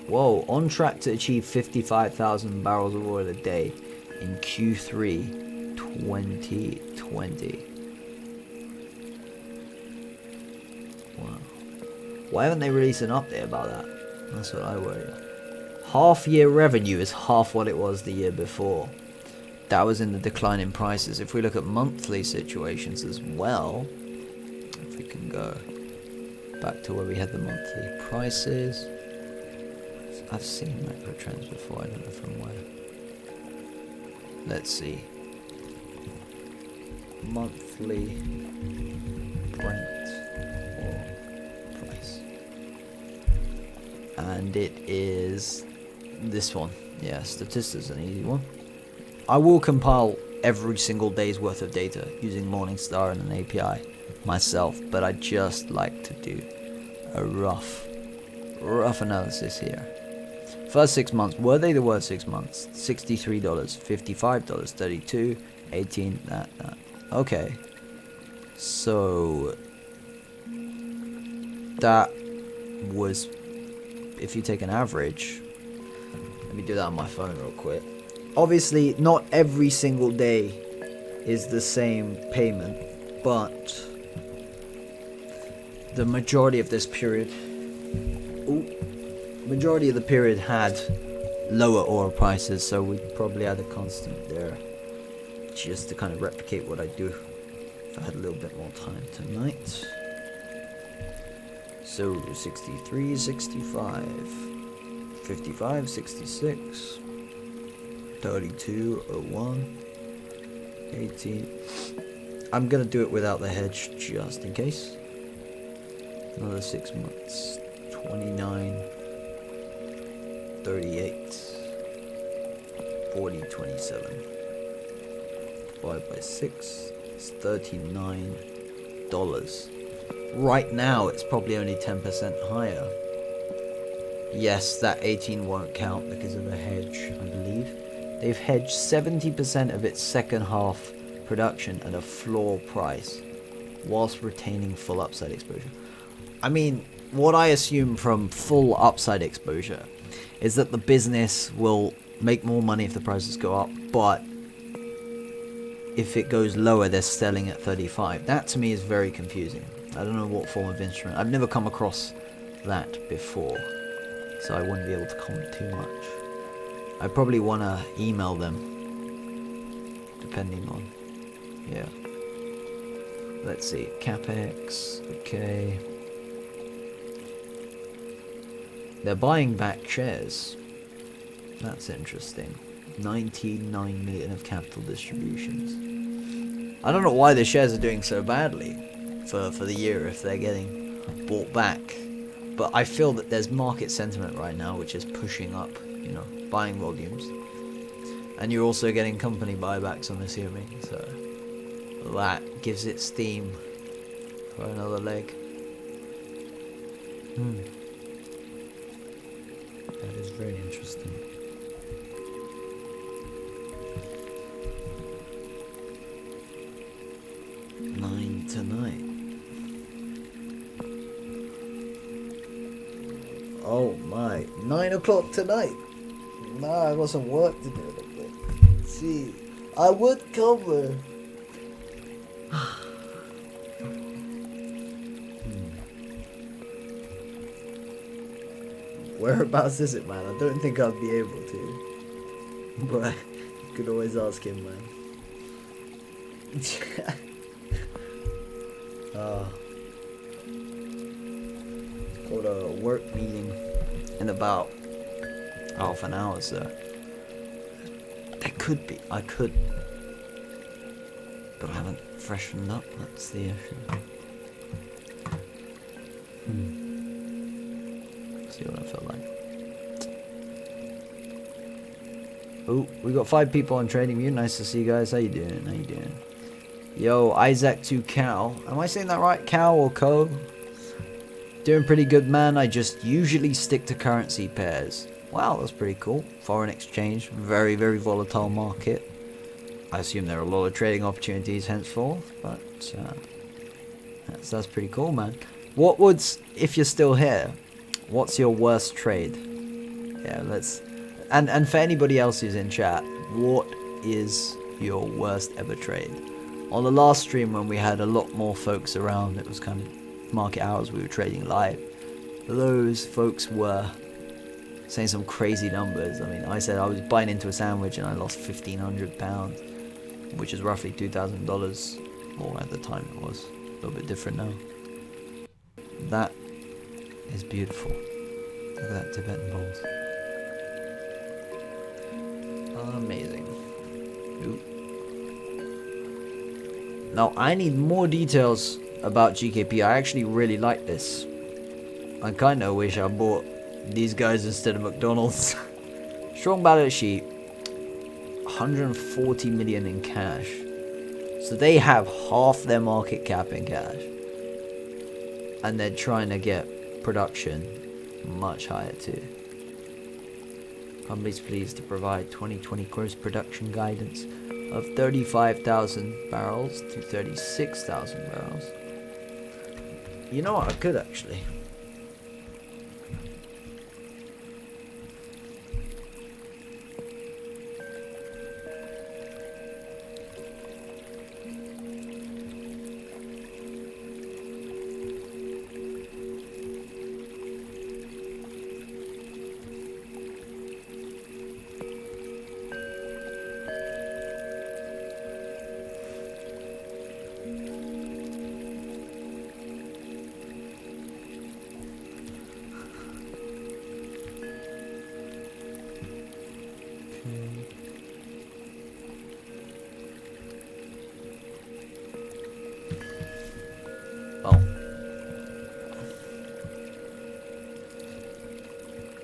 [SPEAKER 1] Whoa, on track to achieve 55,000 barrels of oil a day in Q3 2020. Wow. Why haven't they released an update about that? That's what I worry about. Half year revenue is half what it was the year before. That was in the decline in prices. If we look at monthly situations as well, if we can go back to where we had the monthly prices. I've seen macro trends before, I don't know from where. Let's see. Monthly Brent oil price. And it is this one. Yeah, Statista is an easy one. I will compile every single day's worth of data using Morningstar and an API myself, but I just like to do a rough analysis here. First 6 months, were they the worst 6 months? $63, $55, $32, $18, that. Okay. So that was, if you take an average, let me do that on my phone real quick. Obviously, not every single day is the same payment, but the majority of this period, majority of the period had lower oil prices, so we probably had a constant there, just to kind of replicate what I do if I had a little bit more time tonight. So 63, 65, 55, 66, 32, 01, 18. I'm gonna do it without the hedge just in case. Another 6 months, 29, 38, 40, 27. Divided by 6, it's $39. Right now, it's probably only 10% higher. Yes, that 18 won't count because of the hedge, I believe. They've hedged 70% of its second half production at a floor price, whilst retaining full upside exposure. I mean, what I assume from full upside exposure is that the business will make more money if the prices go up, but if it goes lower, they're selling at 35. That to me is very confusing. I don't know what form of instrument. I've never come across that before, so I wouldn't be able to comment too much. I probably want to email them, depending on, yeah. Let's see, CapEx, okay. They're buying back shares. That's interesting. 99 million of capital distributions. I don't know why the shares are doing so badly for the year if they're getting bought back. But I feel that there's market sentiment right now which is pushing up, you know, buying volumes. And you're also getting company buybacks, I'm assuming. So that gives it steam for another leg. That is very interesting. Nine tonight. Oh my, 9 o'clock tonight. Nah, I got some work to do a little bit. See, I would cover. Whereabouts is it, man? I don't think I'd be able to. But you could always ask him, man. Got a work meeting in about half an hour, so I could, but I haven't freshened up. That's the issue. See what I felt like. Oh, we got 5 people on Trading View. Nice to see you guys. How you doing? Yo, Isaac to Cal. Am I saying that right? Cal or Co? Doing pretty good, man. I just usually stick to currency pairs. Wow, that's pretty cool. Foreign exchange, very, very volatile market. I assume there are a lot of trading opportunities henceforth, but that's pretty cool, man. What would, if you're still here, what's your worst trade? Yeah, and for anybody else who's in chat, what is your worst ever trade? On the last stream when we had a lot more folks around, it was kind of market hours, we were trading live. Those folks were saying some crazy numbers. I mean, I said I was buying into a sandwich and I lost £1,500, which is roughly $2,000 more at the time. It was a little bit different now. That is beautiful. Look at that Tibetan bowls. Amazing. Ooh. Now I need more details about GKP. I actually really like this. I kinda wish I bought these guys instead of McDonald's. Strong balance sheet. 140 million in cash. So they have half their market cap in cash. And they're trying to get production much higher too. Company's pleased to provide 2020 gross production guidance of 35,000 barrels to 36,000 barrels. You know what, I could actually.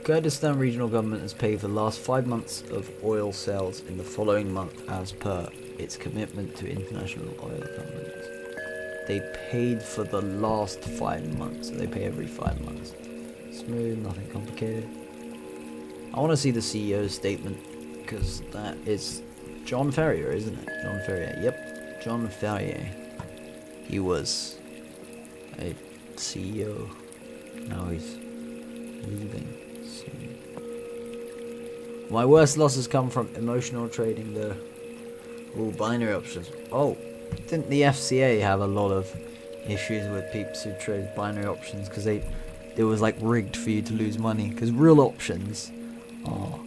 [SPEAKER 1] Kurdistan Regional Government has paid for the last 5 months of oil sales in the following month as per its commitment to international oil companies. They paid for the last 5 months, so they pay every 5 months. Smooth, nothing complicated. I want to see the CEO's statement, because that is John Ferrier, isn't it? John Ferrier, yep, John Ferrier. He was a CEO, now he's leaving. My worst losses come from emotional trading though. Ooh, binary options. Oh, didn't the FCA have a lot of issues with peeps who trade binary options because it was like rigged for you to lose money? Because real options are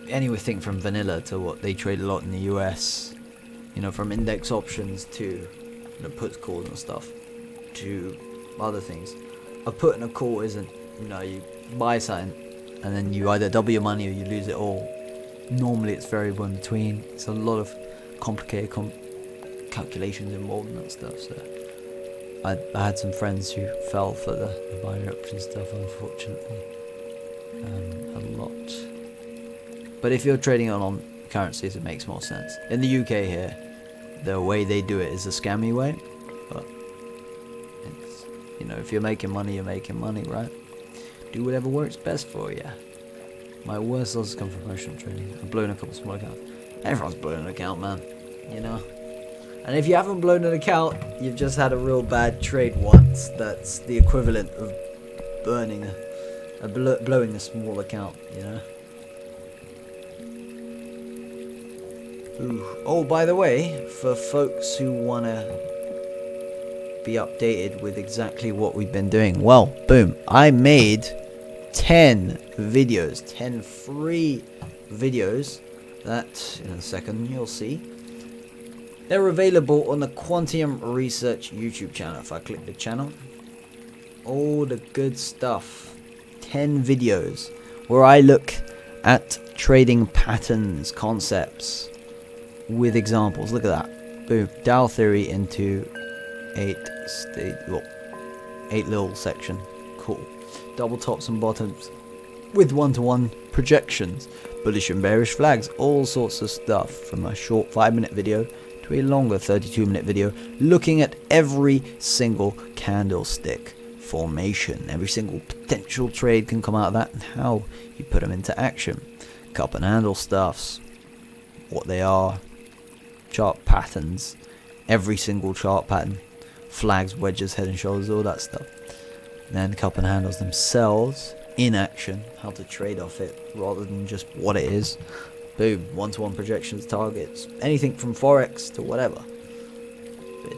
[SPEAKER 1] anything from vanilla to what they trade a lot in the US. You know, from index options to, you know, puts, calls and stuff to other things. A put and a call isn't, you know, you buy something and then you either double your money or you lose it all. Normally it's variable in between. It's a lot of complicated calculations involved in that stuff. So I had some friends who fell for the binary option stuff, unfortunately. A lot. But if you're trading on currencies, it makes more sense. In the UK here, the way they do it is a scammy way. But it's, you know, if you're making money, you're making money, right? Do whatever works best for you. My worst losses come from emotional trading. I've blown a couple small accounts. Everyone's blown an account, man. You know? And if you haven't blown an account, you've just had a real bad trade once. That's the equivalent of blowing a small account, you know? Ooh. Oh, by the way, for folks who want to be updated with exactly what we've been doing, well, boom, I made 10 videos, 10 free videos that in a second you'll see. They're available on the Quantium Research YouTube channel. If I click the channel, all the good stuff, 10 videos where I look at trading patterns, concepts with examples. Look at that, boom, Dow theory into 8 little section, cool. Double tops and bottoms with one-to-one projections, bullish and bearish flags, all sorts of stuff, from a short 5-minute video to a longer 32-minute video, looking at every single candlestick formation. Every single potential trade can come out of that, and how you put them into action. Cup and handle stuffs, what they are, chart patterns, every single chart pattern, flags, wedges, head and shoulders, all that stuff. And then cup and handles themselves in action, how to trade off it rather than just what it is. Boom, one-to-one projections, targets, anything from forex to whatever. But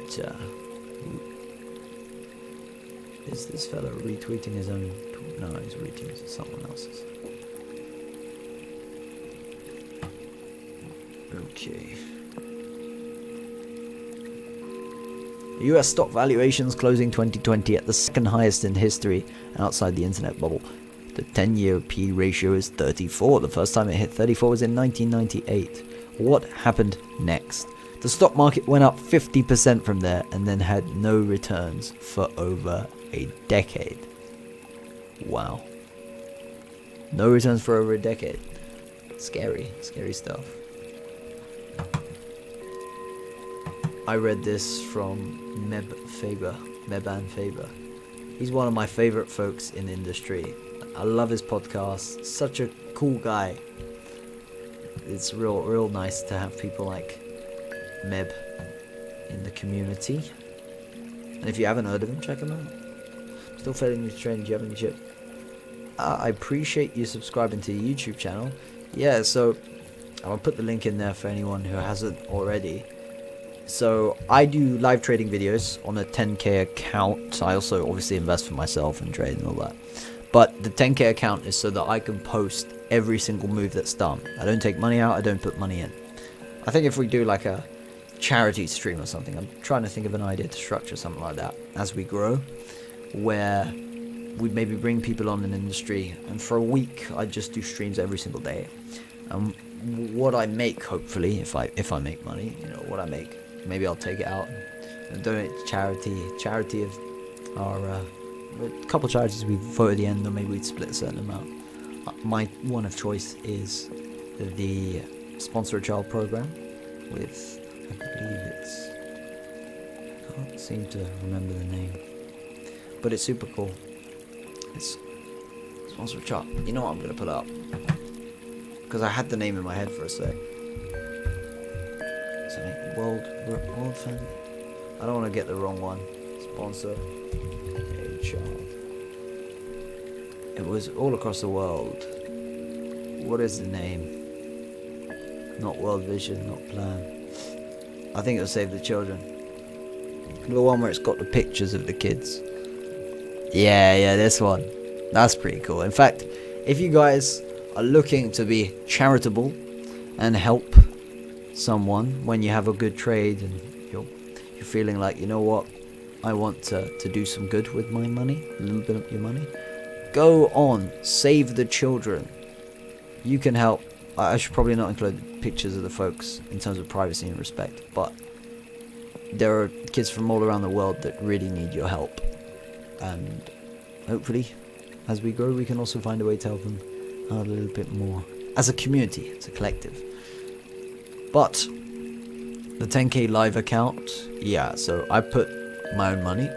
[SPEAKER 1] is this fella retweeting his own? No, he's retweeting someone else's. Okay. US stock valuations closing 2020 at the second highest in history outside the internet bubble. The 10-year P ratio is 34. The first time it hit 34 was in 1998. What happened next? The stock market went up 50% from there and then had no returns for over a decade. Wow. No returns for over a decade. Scary, scary stuff. I read this from Meban Faber. He's one of my favorite folks in the industry. I love his podcast. Such a cool guy. It's real nice to have people like Meb in the community. And if you haven't heard of him, check him out. Still failing to trend. Do you have any tip? I appreciate you subscribing to the YouTube channel. Yeah, so I'll put the link in there for anyone who hasn't already. So I do live trading videos on a 10k account. I also obviously invest for myself and trade and all that. But the 10k account is so that I can post every single move that's done. I don't take money out, I don't put money in. I think if we do like a charity stream or something, I'm trying to think of an idea to structure something like that as we grow, where we'd maybe bring people on in the industry, and for a week I'd just do streams every single day. What I make, hopefully, if I make money, you know, what I make, maybe I'll take it out and donate to charity of our a couple of charities we vote at the end, or maybe we'd split a certain amount. My one of choice is the Sponsor a Child program with, I believe it's, I can't seem to remember the name, but it's super cool. It's Sponsor a Child. You know what, I'm gonna put it up because I had the name in my head for a sec. Something World Fund. I don't want to get the wrong one. Sponsor a Child. It was all across the world. What is the name? Not World Vision, not Plan. I think it'll Save the Children. The one where it's got the pictures of the kids. Yeah, this one. That's pretty cool. In fact, if you guys are looking to be charitable and help someone when you have a good trade and you're feeling like, you know what, I want to do some good with my money, a little bit of your money, go on Save the Children. You can help. I should probably not include pictures of the folks in terms of privacy and respect, but there are kids from all around the world that really need your help, and hopefully as we grow we can also find a way to help them out a little bit more as a community, as a collective. But the 10k live account, yeah, so I put my own money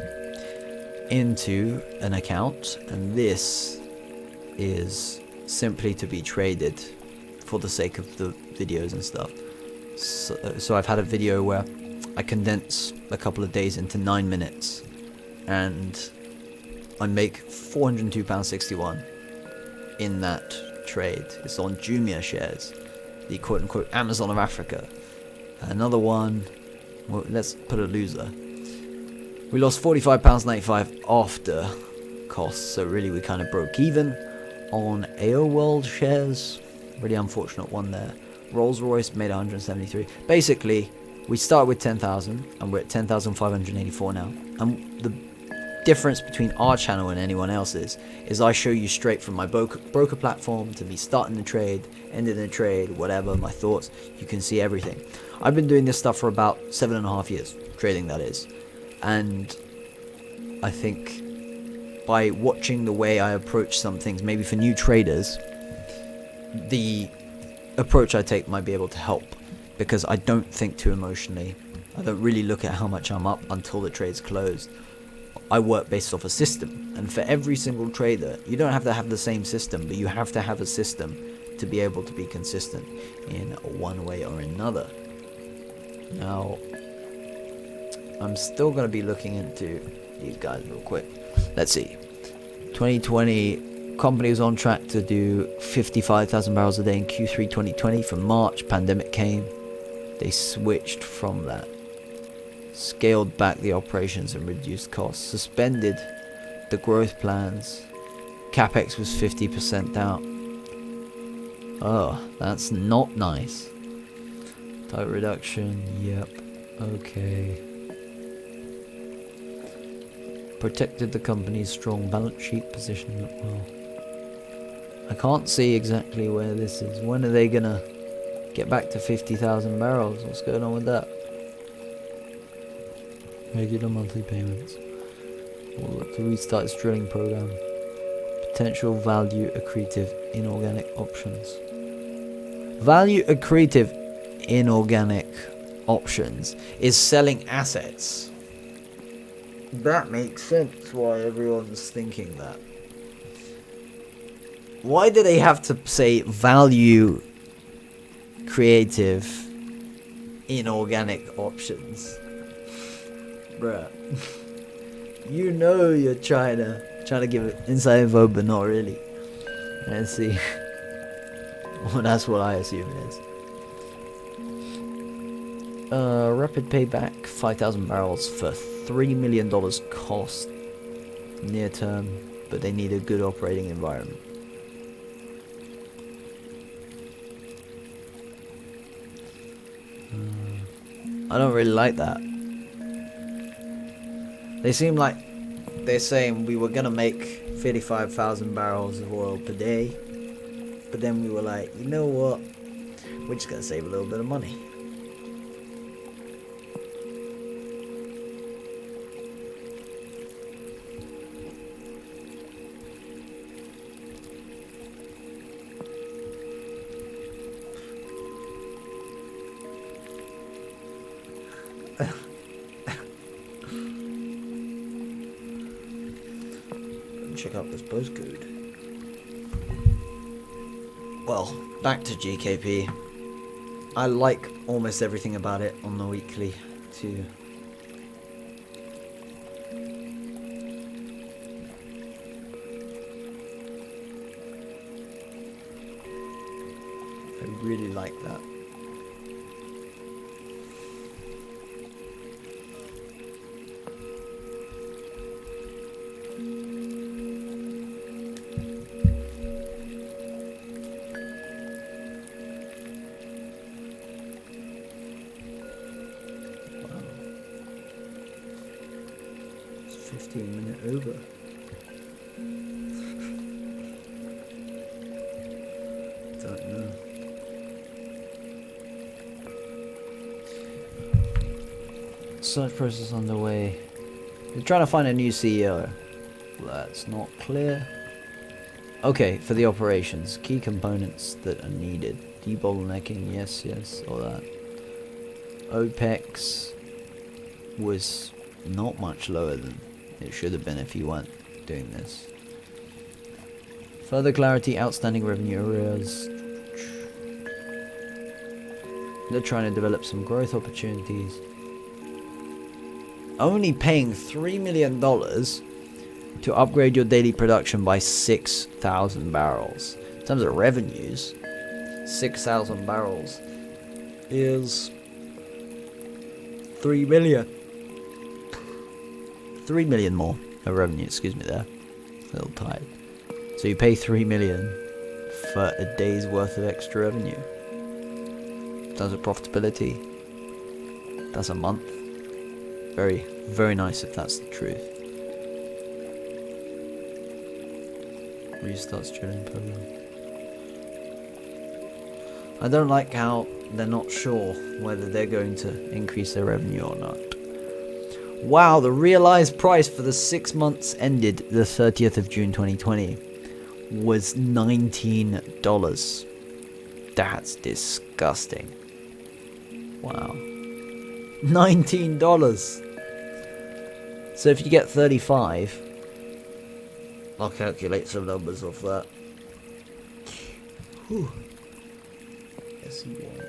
[SPEAKER 1] into an account, and this is simply to be traded for the sake of the videos and stuff. So I've had a video where I condense a couple of days into 9 minutes, and I make £402.61 in that trade. It's on Jumia shares, the quote-unquote Amazon of Africa. Another one. Well, let's put a loser. We lost £45.95 after costs, so really we kind of broke even on AO World shares. Really unfortunate one there. Rolls Royce made 173. Basically, we started with 10,000 and we're at 10,584 now. And the difference between our channel and anyone else's is I show you straight from my broker platform to me starting the trade, ending the trade, whatever, my thoughts. You can see everything. I've been doing this stuff for about 7.5 years, trading that is. And I think by watching the way I approach some things, maybe for new traders, the approach I take might be able to help, because I don't think too emotionally. I don't really look at how much I'm up until the trade's closed. I work based off a system, and for every single trader, you don't have to have the same system, but you have to have a system to be able to be consistent in one way or another. Now, I'm still going to be looking into these guys real quick. Let's see. 2020, company was on track to do 55,000 barrels a day in Q3 2020. From March, pandemic came. They switched from that. Scaled back the operations and reduced costs. Suspended the growth plans. CapEx was 50% down. Oh, that's not nice. Type reduction, yep. Okay. Protected the company's strong balance sheet position well. I can't see exactly where this is. When are they gonna get back to 50,000 barrels? What's going on with that? Regular monthly payments. We'll look to restart its drilling program. Potential value accretive inorganic options. Value accretive inorganic options is selling assets. That makes sense why everyone's thinking that. Why do they have to say value creative inorganic options? Bruh. You know you're trying to give it inside info, but not really. Let's see. Well, that's what I assume it is. Rapid payback, 5,000 barrels for $3 million cost near term, but they need a good operating environment. I don't really like that. They seem like they're saying we were gonna make 55,000 barrels of oil per day, but then we were like, you know what? We're just gonna save a little bit of money. Check out this postcode. Well, back to GKP. I like almost everything about it on the weekly too. I really like that. Wow. It's 15-minute over. Don't know. Search process underway. We're trying to find a new CEO. That's not clear. Okay, for the operations, key components that are needed. Debottlenecking, yes, all that. OPEX was not much lower than it should have been if you weren't doing this. Further clarity, outstanding revenue arrears. They're trying to develop some growth opportunities. Only paying $3 million to upgrade your daily production by 6,000 barrels. In terms of revenues, 6,000 barrels is 3 million. 3 million more of revenue, excuse me there. A little tired. So you pay 3 million for a day's worth of extra revenue. That's a profitability. That's a month. Very, very nice if that's the truth. Restart streaming program. I don't like how they're not sure whether they're going to increase their revenue or not. Wow, the realized price for the 6 months ended the 30th of June 2020 was $19. That's disgusting. Wow. $19. So if you get 35, I'll calculate some numbers off that. Whew. SE1.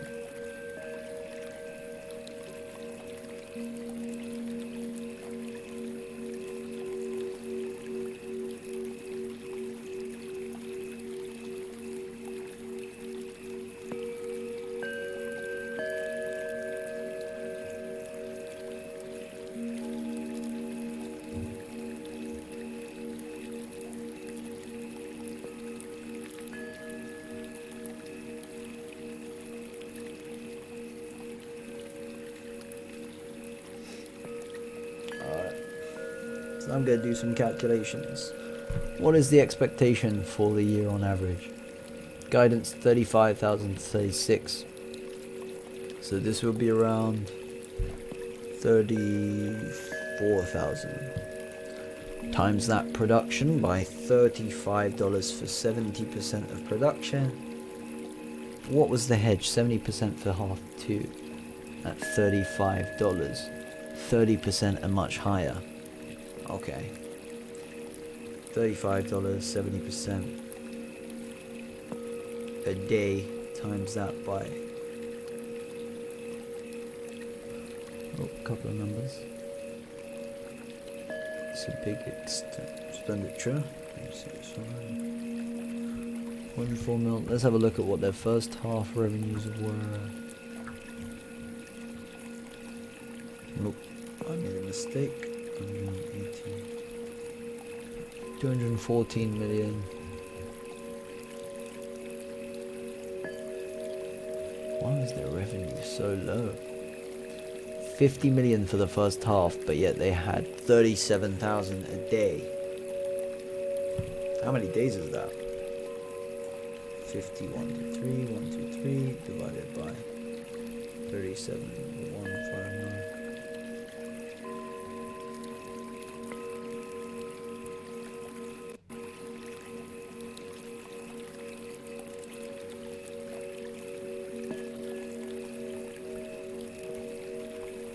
[SPEAKER 1] I'm going to do some calculations. What is the expectation for the year on average? Guidance 35,000 to 36. So this will be around 34,000. Times that production by $35 for 70% of production. What was the hedge? 70% for half two at $35. 30% and much higher. Okay. $35, 70% a day, times that by a couple of numbers. It's a big expenditure. 1.4 mil. Let's have a look at what their first half revenues were. Nope, I made a mistake. 214 million. Why is their revenue so low? 50 million for the first half, but yet they had 37,000 a day. How many days is that? 51 to 3, 1 to 3, divided by 37, 159.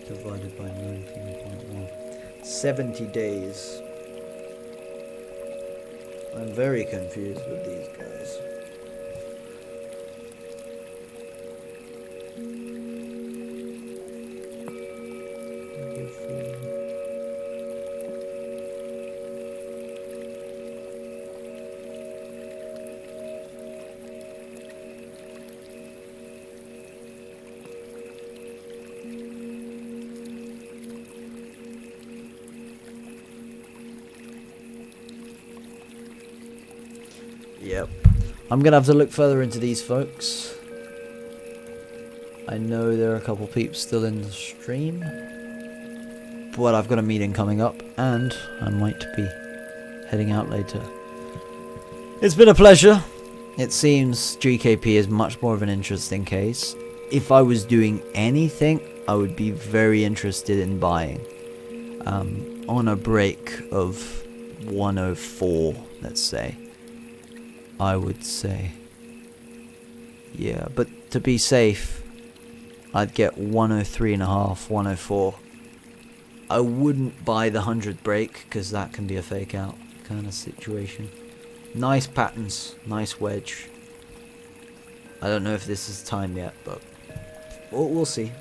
[SPEAKER 1] Divided by 19.1. 70 days. I'm very confused with these guys. Yep. I'm gonna have to look further into these folks. I know there are a couple peeps still in the stream, but I've got a meeting coming up and I might be heading out later. It's been a pleasure. It seems GKP is much more of an interesting case. If I was doing anything, I would be very interested in buying. On a break of 104, let's say. I would say. Yeah, but to be safe, I'd get 103.5, 104. I wouldn't buy the 100 break, because that can be a fake out kind of situation. Nice patterns, nice wedge. I don't know if this is time yet, but we'll see.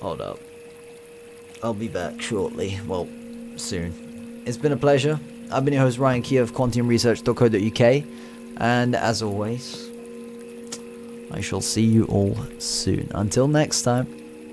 [SPEAKER 1] Hold up. I'll be back shortly. Well, soon. It's been a pleasure. I've been your host Ryan Kia of quantiumresearch.co.uk, and as always, I shall see you all soon. Until next time.